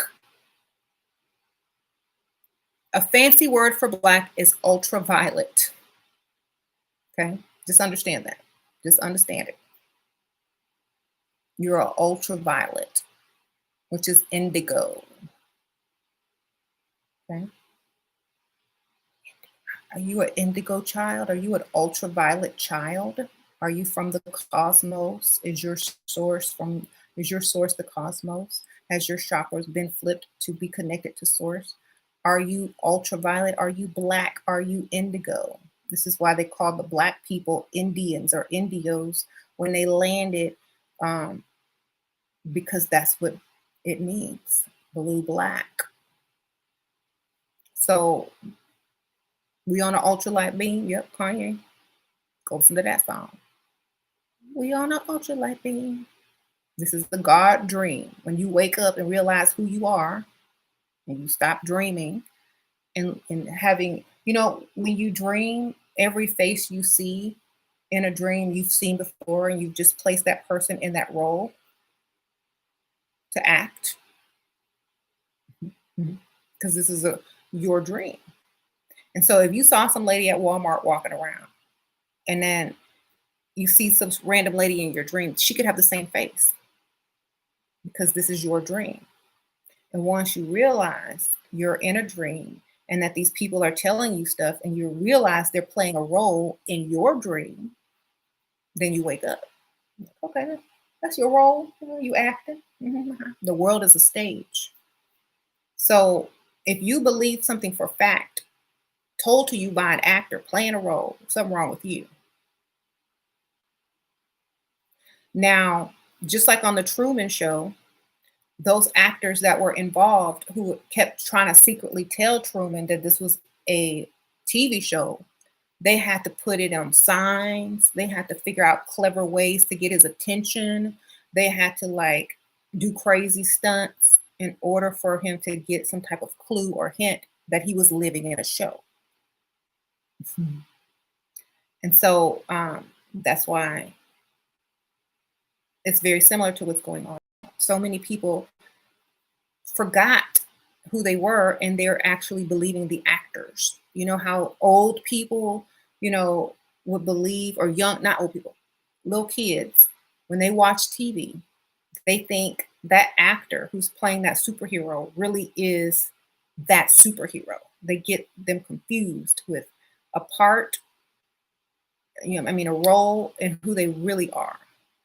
A fancy word for black is ultraviolet. Okay, just understand that. Just understand it. You're an ultraviolet, which is indigo. Okay. Are you an indigo child? Are you an ultraviolet child? Are you from the cosmos? Is your source the cosmos? Has your chakras been flipped to be connected to source? Are you ultraviolet? Are you black? Are you indigo? This is why they call the black people Indians or Indios when they landed, because that's what it means, blue, black. So we on an ultralight beam. Yep, Kanye. Go listen to that song. We on an ultralight beam. This is the God dream. When you wake up and realize who you are, and you stop dreaming and having, when you dream, every face you see in a dream you've seen before, and you've just placed that person in that role to act. Because this is your dream. And so if you saw some lady at Walmart walking around and then you see some random lady in your dream, she could have the same face because this is your dream. And once you realize you're in a dream and that these people are telling you stuff and you realize they're playing a role in your dream, then you wake up. Okay, that's your role. You acting. The world is a stage. So if you believe something for fact, told to you by an actor playing a role, something wrong with you. Now, just like on the Truman Show, those actors that were involved who kept trying to secretly tell Truman that this was a TV show, they had to put it on signs. They had to figure out clever ways to get his attention. They had to do crazy stunts in order for him to get some type of clue or hint that he was living in a show. And so that's why it's very similar to what's going on. So many people forgot who they were, and they're actually believing the actors. You know how old people, you know, would believe, or young, not old people, little kids, when they watch TV, they think that actor who's playing that superhero really is that superhero. They get them confused with a part, a role, and who they really are.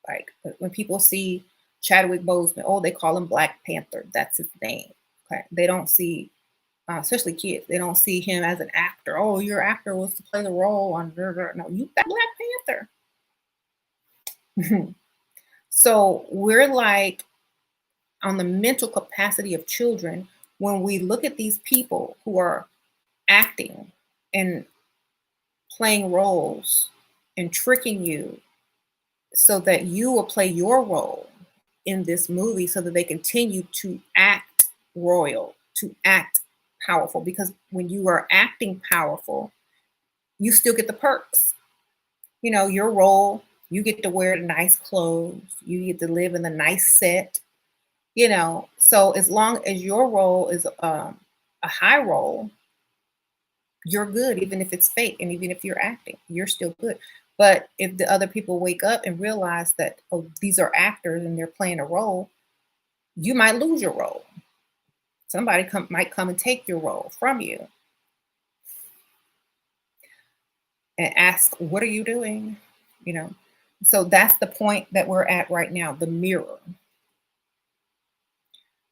Like when people see Chadwick Boseman, oh, they call him Black Panther. That's his name. Okay, they don't see, especially kids, they don't see him as an actor. Oh, your actor was to play the role on. No, you got Black Panther. So we're like on the mental capacity of children when we look at these people who are acting and playing roles and tricking you so that you will play your role in this movie so that they continue to act royal, to act powerful. Because when you are acting powerful, you still get the perks. You know, your role, you get to wear the nice clothes, you get to live in the nice set, you know. So as long as your role is a high role, you're good, even if it's fake and even if you're acting, you're still good. But if the other people wake up and realize that, oh, these are actors and they're playing a role, you might lose your role. Somebody might come and take your role from you and ask, what are you doing? You know. So that's the point that we're at right now, the mirror.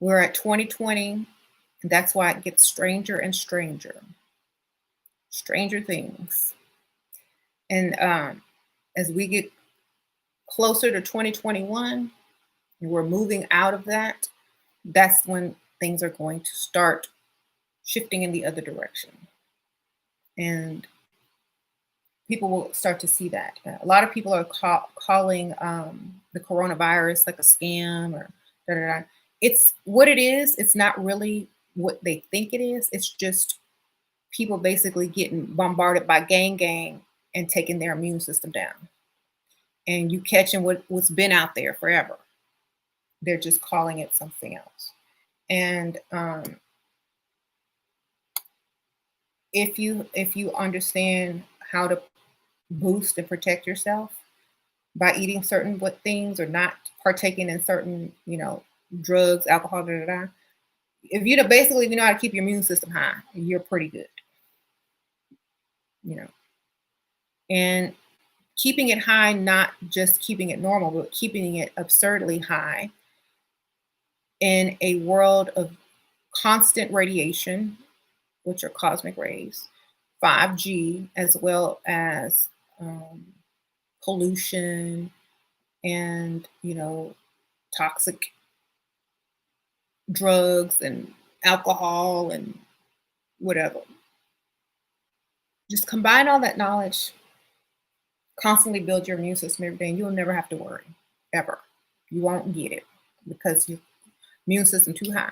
We're at 2020, and that's why it gets stranger and stranger. Stranger things. And as we get closer to 2021 and we're moving out of that, that's when things are going to start shifting in the other direction. And people will start to see that. A lot of people are calling the coronavirus like a scam or da da da. It's what it is. It's not really what they think it is. It's just people basically getting bombarded by gang and taking their immune system down. And you catching what's been out there forever. They're just calling it something else. And if you understand how to boost and protect yourself by eating certain what things or not partaking in certain, drugs, alcohol, da, da, da. If you know how to keep your immune system high, you're pretty good, you know. And keeping it high, not just keeping it normal, but keeping it absurdly high in a world of constant radiation, which are cosmic rays, 5G, as well as um, pollution and, toxic drugs and alcohol and whatever. Just combine all that knowledge, constantly build your immune system every day, and you'll never have to worry, ever. You won't get it because your immune system too high.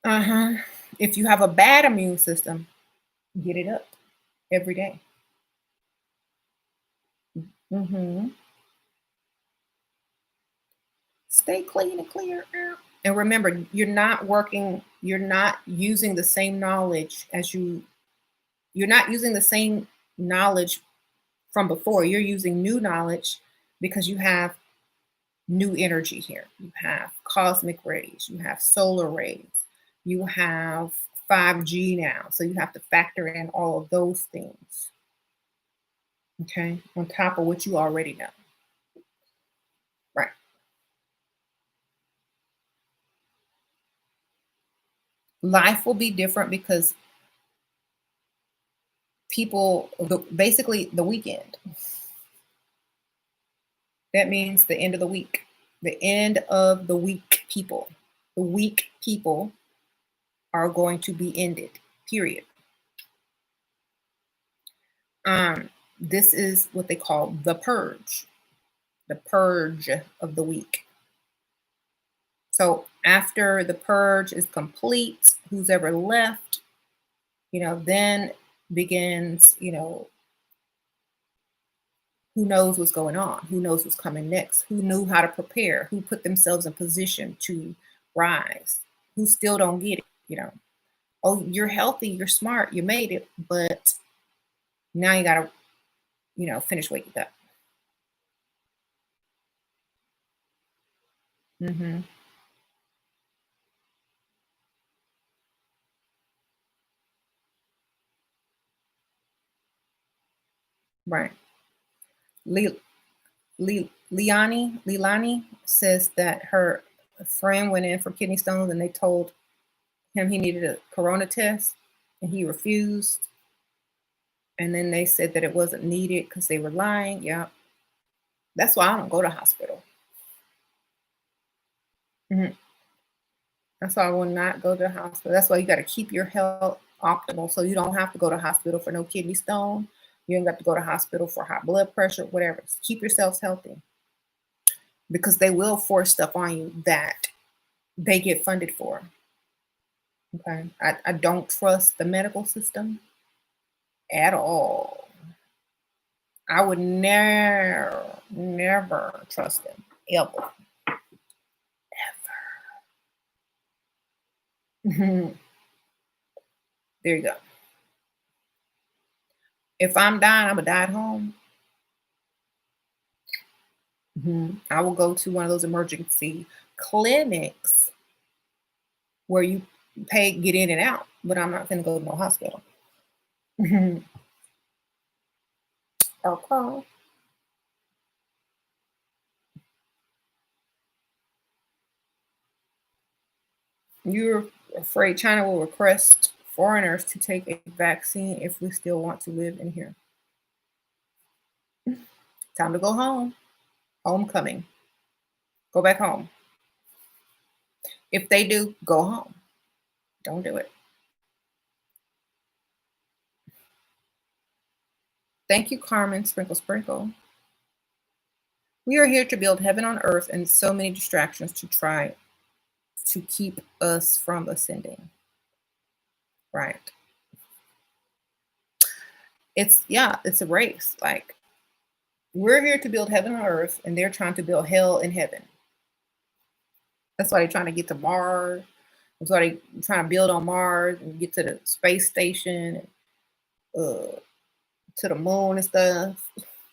Uh-huh. If you have a bad immune system, get it up every day. Mm-hmm. Stay clean and clear. And remember, you're not using the same knowledge you're not using the same knowledge from before. You're using new knowledge because you have new energy here. You have cosmic rays, you have solar rays, you have 5G now. So you have to factor in all of those things, okay, on top of what you already know. Right. Life will be different because basically the weekend. That means the end of the week. The end of the week, people. The week people are going to be ended, period. This is what they call the purge of the week. So after the purge is complete, who's ever left, then begins, who knows what's going on, who knows what's coming next, who knew how to prepare, who put themselves in position to rise. who still don't get it. Oh, you're healthy, you're smart, you made it, but now you gotta, finish waking up. Hmm. Right. Le- Leilani says that her friend went in for kidney stones and they told him he needed a corona test and he refused. And then they said that it wasn't needed because they were lying. Yeah. That's why I don't go to hospital. Mhm. That's why I will not go to the hospital. That's why you got to keep your health optimal so you don't have to go to hospital for no kidney stone. You ain't got to go to hospital for high blood pressure, whatever. Just keep yourselves healthy because they will force stuff on you that they get funded for. Okay. I don't trust the medical system at all. I would never trust them ever. Ever. There you go. If I'm dying, I'm gonna die at home. I will go to one of those emergency clinics where you pay, get in and out, but I'm not gonna go to no hospital. Mhm. Okay. You're afraid China will request foreigners to take a vaccine if we still want to live in here. Time to go home. Homecoming. Go back home. If they do, go home. Don't do it. Thank you, Carmen Sprinkle Sprinkle. We are here to build heaven on earth and so many distractions to try to keep us from ascending. Right. It's a race. Like we're here to build heaven on earth and they're trying to build hell in heaven. That's why they're trying to get to Mars. That's why they're trying to build on Mars and get to the space station, uh, to the moon and stuff.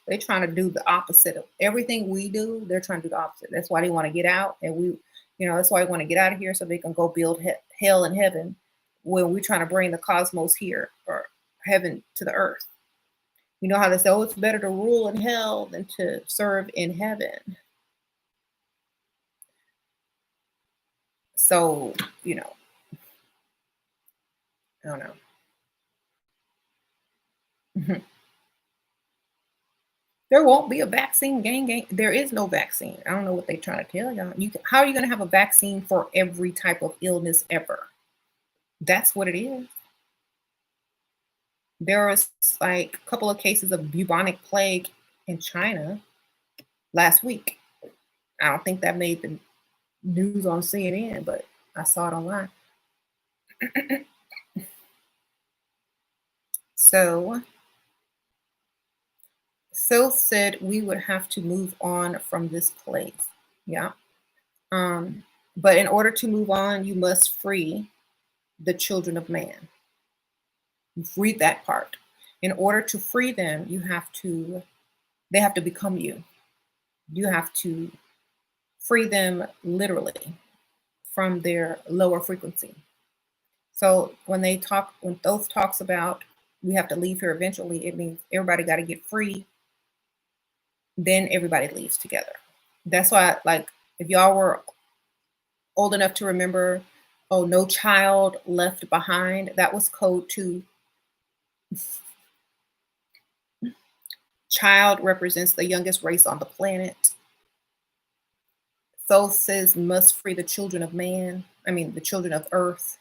They're trying to do the opposite of everything we do. They're trying to do the opposite. That's why they want to get out, and that's why they want to get out of here so they can go build hell in heaven. When we're trying to bring the cosmos here or heaven to the earth. You know how they say, "Oh, it's better to rule in hell than to serve in heaven." So, you know, I don't know. There won't be a vaccine, gang. There is no vaccine. I don't know what they're trying to tell y'all. How are you going to have a vaccine for every type of illness ever? That's what it is. There was like a couple of cases of bubonic plague in China last week. I don't think that made the news on CNN, but I saw it online. So, Phil said we would have to move on from this place. Yeah. Um, but in order to move on, you must free the children of man. Read that part. In order to free them, they have to become you. You have to free them literally from their lower frequency. So when Thoth talks about we have to leave here eventually, it means everybody got to get free. Then everybody leaves together. That's why, like, if y'all were old enough to remember, oh, no child left behind, that was code to child represents the youngest race on the planet. Thoth says must free the children of man. I mean, the children of earth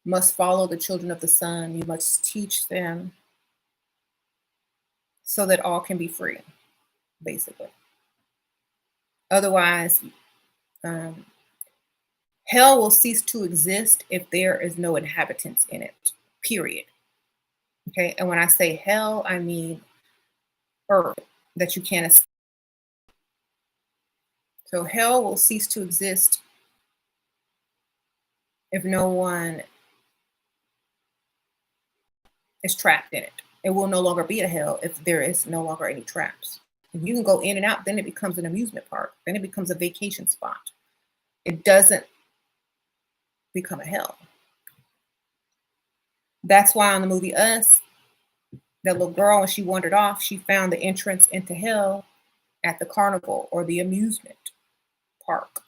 must follow the children of the sun. You must teach them so that all can be free, basically. Otherwise, um, hell will cease to exist if there is no inhabitants in it, period. Okay. And when I say hell, I mean earth that you can't escape. So hell will cease to exist if no one is trapped in it. It will no longer be a hell if there is no longer any traps. If you can go in and out, then it becomes an amusement park. Then it becomes a vacation spot. It doesn't become a hell. That's why on the movie Us, that little girl, when she wandered off, she found the entrance into hell at the carnival or the amusement park.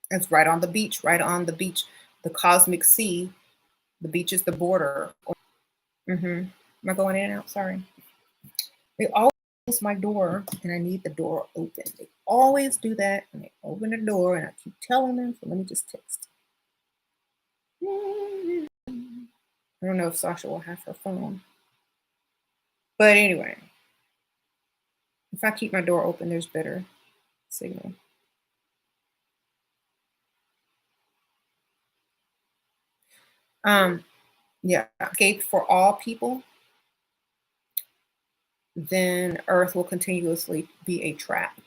It's right on the beach, right on the beach, the cosmic sea. The beach is the border. Mm-hmm. Am I going in and out? Sorry. They always close my door and I need the door open. They always do that and they open the door and I keep telling them, so let me just text. I don't know if Sasha will have her phone. But anyway, if I keep my door open, there's better signal. Yeah, escape for all people, then Earth will continuously be a trap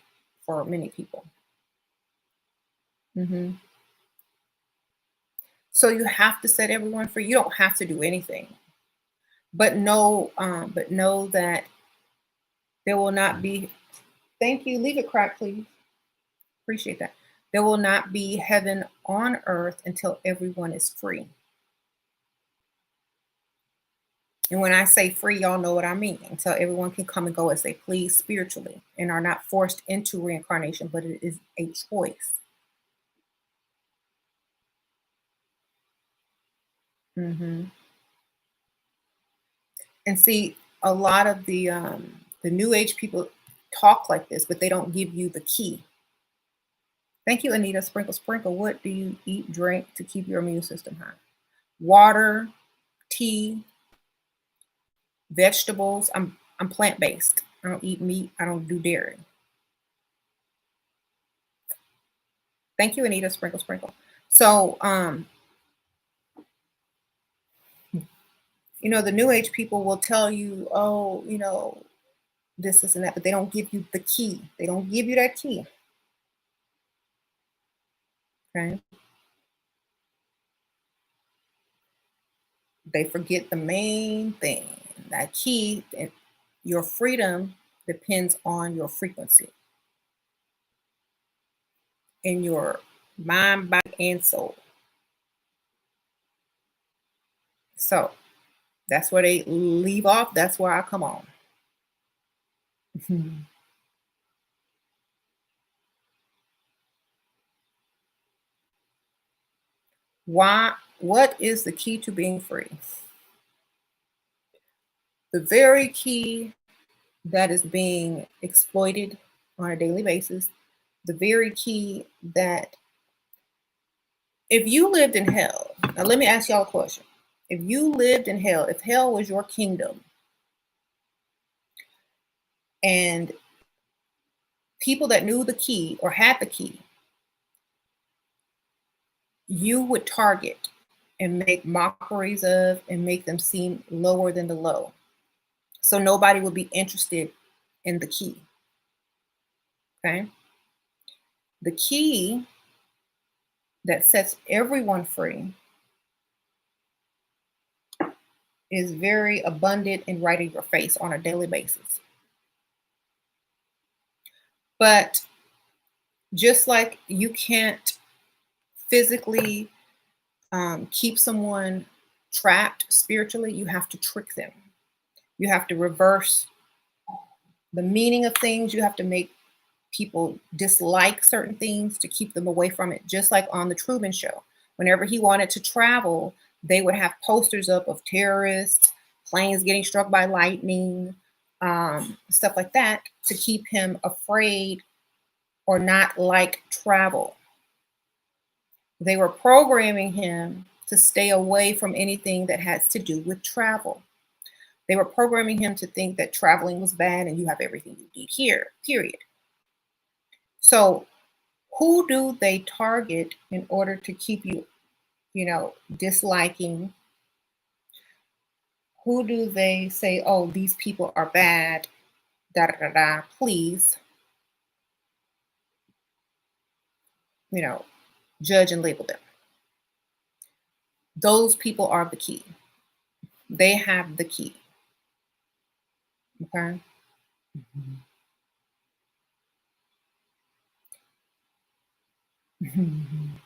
for many people. Hmm. So you have to set everyone free. You don't have to do anything, but know that there will not be. Thank you. Leave it crack, please. Appreciate that. There will not be heaven on earth until everyone is free. And when I say free, y'all know what I mean. Until everyone can come and go as they please spiritually and are not forced into reincarnation, but it is a choice. Hmm. And see, a lot of the new age people talk like this, but they don't give you the key. Thank you, Anita. Sprinkle, sprinkle. What do you eat, drink to keep your immune system high? Water, tea, vegetables. I'm plant based. I don't eat meat. I don't do dairy. Thank you, Anita. Sprinkle, sprinkle. So, the new age people will tell you, oh, this and that, but they don't give you the key. They don't give you that key. Okay. They forget the main thing. That key, your freedom depends on your frequency in your mind, body, and soul. So that's where they leave off. That's where I come on. Why? What is the key to being free? The very key that is being exploited on a daily basis, the very key that if you lived in hell, now let me ask y'all a question. If you lived in hell, if hell was your kingdom and people that knew the key or had the key, you would target and make mockeries of and make them seem lower than the low. So nobody would be interested in the key. Okay. The key that sets everyone free is very abundant and right in your face on a daily basis. But just like you can't physically keep someone trapped spiritually, you have to trick them. You have to reverse the meaning of things. You have to make people dislike certain things to keep them away from it. Just like on the Truman Show, whenever he wanted to travel, they would have posters up of terrorists, planes getting struck by lightning, stuff like that to keep him afraid or not like travel. They were programming him to stay away from anything that has to do with travel. They were programming him to think that traveling was bad and you have everything you need here, period. So, who do they target in order to keep you, disliking? Who do they say, oh, these people are bad, da da da da, please, you know, judge and label them. Those people are the key. They have the key. Okay. Mhm. Mhm.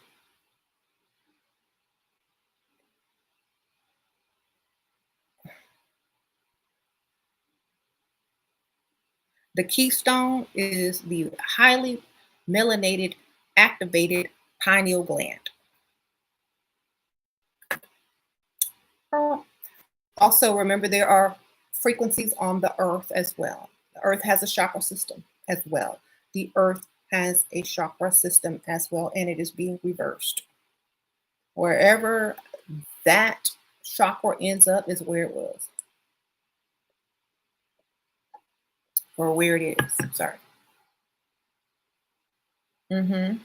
The keystone is the highly melanated, activated pineal gland. Also, remember there are frequencies on the earth as well. The earth has a chakra system as well. The earth has a chakra system as well, and it is being reversed. Wherever that chakra ends up is where it was, or where it is. Sorry. Hmm.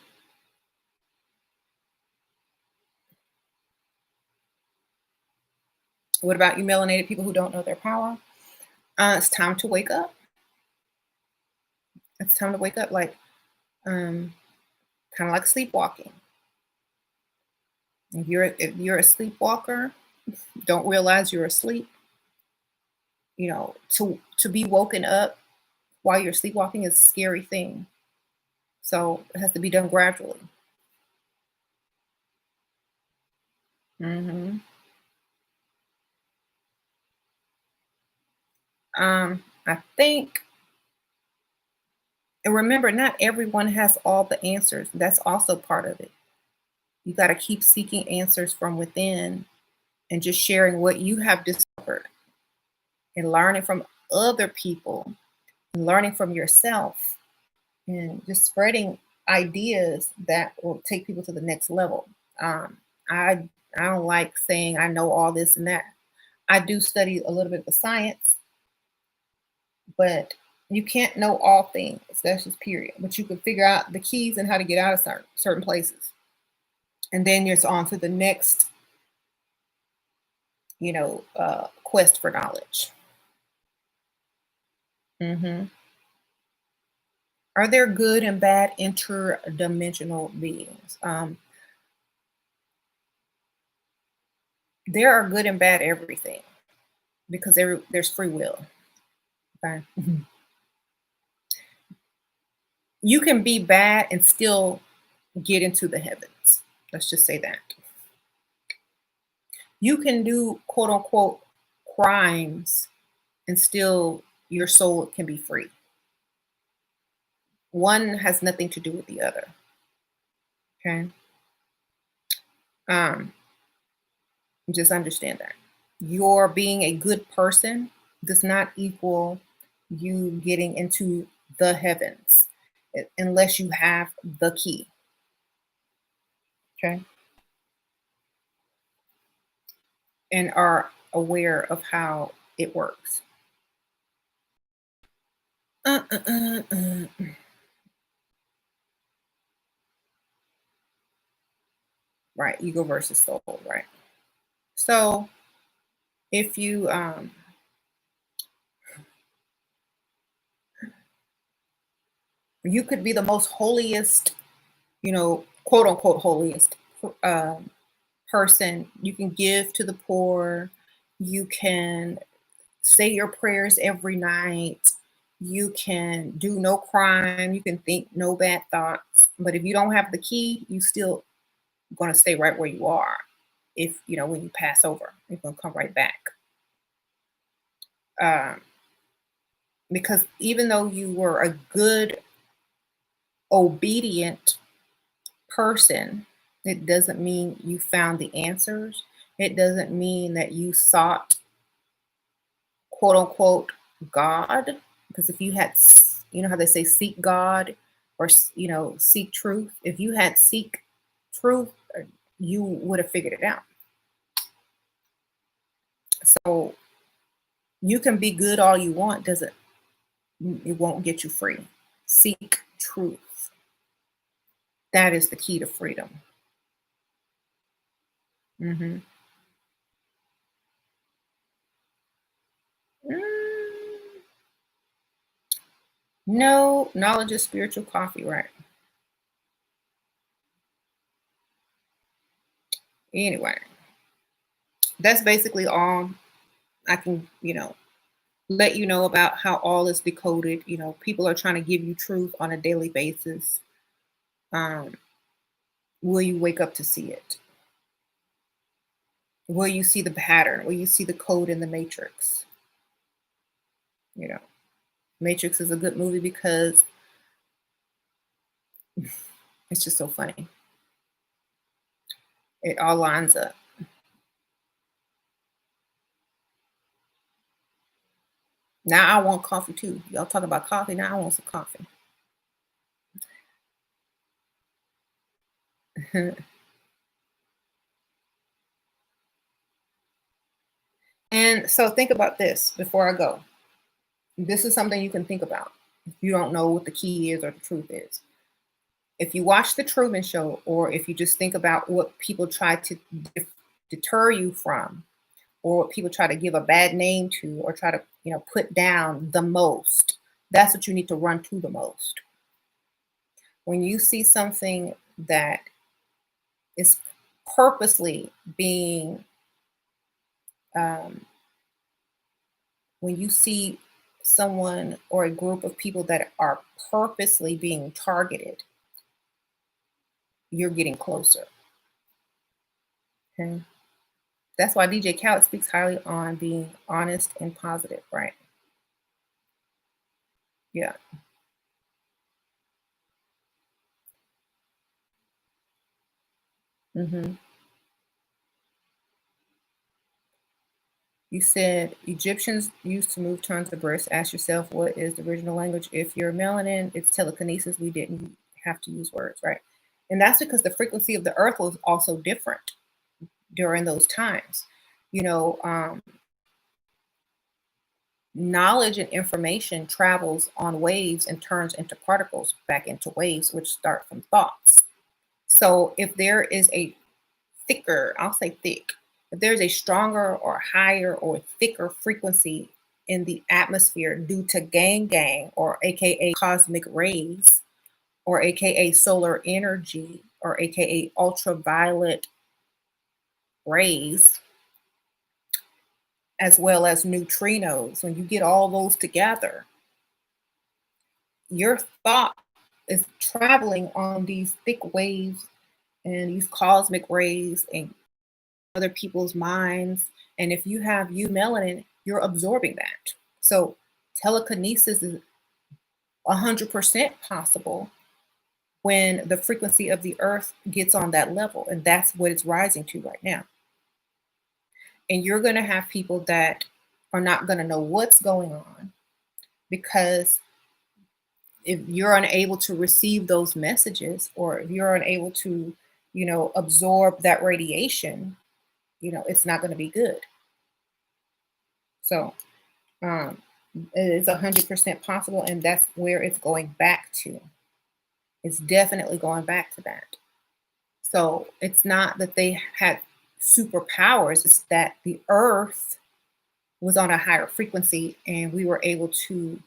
What about you melanated people who don't know their power? It's time to wake up. It's time to wake up, like um, kind of like sleepwalking. If you're a sleepwalker, don't realize you're asleep. To be woken up while you're sleepwalking is a scary thing. So it has to be done gradually. Hmm. I think, and remember, not everyone has all the answers. That's also part of it. You got to keep seeking answers from within and just sharing what you have discovered and learning from other people and learning from yourself and just spreading ideas that will take people to the next level. Um, I I don't like saying I know all this and that. I do study a little bit of the science, but you can't know all things. That's just period. But you can figure out the keys and how to get out of certain places, and then you're on to the next, quest for knowledge. Hmm. Are there good and bad interdimensional beings? There are good and bad everything because there's free will. Okay. Mhm. You can be bad and still get into the heavens. Let's just say that. You can do quote unquote crimes and still your soul can be free. One has nothing to do with the other. Okay. Um, just understand that. Your being a good person does not equal you getting into the heavens unless you have the key. Okay. And are aware of how it works. Uh, uh, uh, uh. Right. Ego versus soul. Right. So if you could be the most holiest, quote unquote holiest um, person. You can give to the poor. You can say your prayers every night. You can do no crime. You can think no bad thoughts. But if you don't have the key, you still going to stay right where you are. If when you pass over, you're going to come right back. Um, because even though you were a good, obedient person, it doesn't mean you found the answers. It doesn't mean that you sought quote unquote God. Because if you had, how they say seek God or, seek truth, if you had seek truth, you would have figured it out. So you can be good all you want, doesn't, it won't get you free. Seek truth. That is the key to freedom. Hmm. No, knowledge is spiritual coffee, right? Anyway, that's basically all I can, let you know about how all is decoded. People are trying to give you truth on a daily basis. Um, will you wake up to see it? Will you see the pattern? Will you see the code in the Matrix? You know, Matrix is a good movie because it's just so funny. It all lines up. Now I want coffee too. Y'all talk about coffee. Now I want some coffee. And so think about this before I go. This is something you can think about if you don't know what the key is or the truth is. If you watch the Truman Show, or if you just think about what people try to deter you from, or what people try to give a bad name to, or try to put down the most, that's what you need to run to the most. When you see something that is purposely being, um, when you see someone or a group of people that are purposely being targeted, you're getting closer. Okay. That's why DJ Khaled speaks highly on being honest and positive, right? Yeah. hmm You said Egyptians used to move tongues to breasts. Ask yourself, what is the original language? If you're melanin, it's telekinesis. We didn't have to use words, right? And that's because the frequency of the earth was also different during those times. You know, um, Knowledge and information travels on waves and turns into particles back into waves, which start from thoughts. So if there is a thicker, I'll say thick, if there's a stronger or higher or thicker frequency in the atmosphere due to gang or AKA cosmic rays or AKA solar energy or AKA ultraviolet rays, as well as neutrinos, when you get all those together, your thought is traveling on these thick waves and these cosmic rays and other people's minds. And if you have U melanin, you're absorbing that. So telekinesis is 100% possible when the frequency of the earth gets on that level. And that's what it's rising to right now. And you're going to have people that are not going to know what's going on because if you're unable to receive those messages, or if you're unable to absorb that radiation, it's not going to be good. So um, it is 100% possible, and that's where it's going back to. It's definitely going back to that. So it's not that they had superpowers, it's that the earth was on a higher frequency and we were able to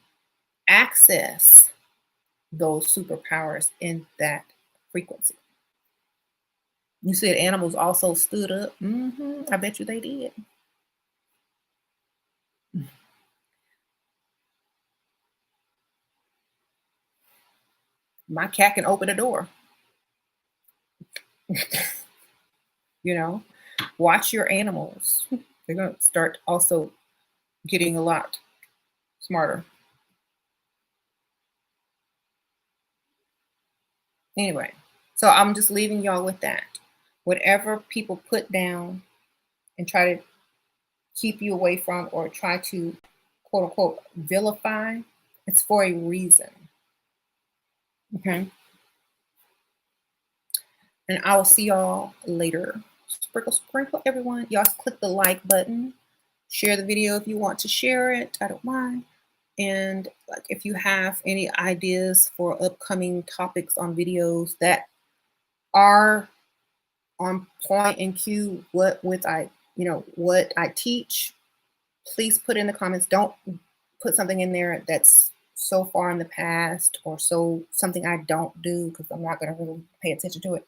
access those superpowers in that frequency. You said animals also stood up. I bet you they did. My cat can open a door. you know, Watch your animals. They're going to start also getting a lot smarter. Anyway, so I'm just leaving y'all with that. Whatever people put down and try to keep you away from, or try to quote unquote vilify, it's for a reason. Okay. And I will see y'all later. Sprinkle, sprinkle, everyone. Y'all click the like button. Share the video if you want to share it. I don't mind. And like, if you have any ideas for upcoming topics on videos that are on point and cue what I teach, please put in the comments. Don't put something in there that's so far in the past or so something I don't do, because I'm not going to really pay attention to it.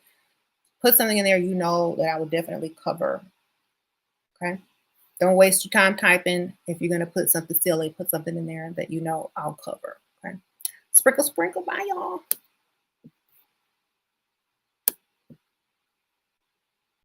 Put something in there you know that I would definitely cover. Okay. Don't waste your time typing. If you're going to put something silly, put something in there that you know I'll cover. Okay. Sprinkle, sprinkle. Bye, y'all.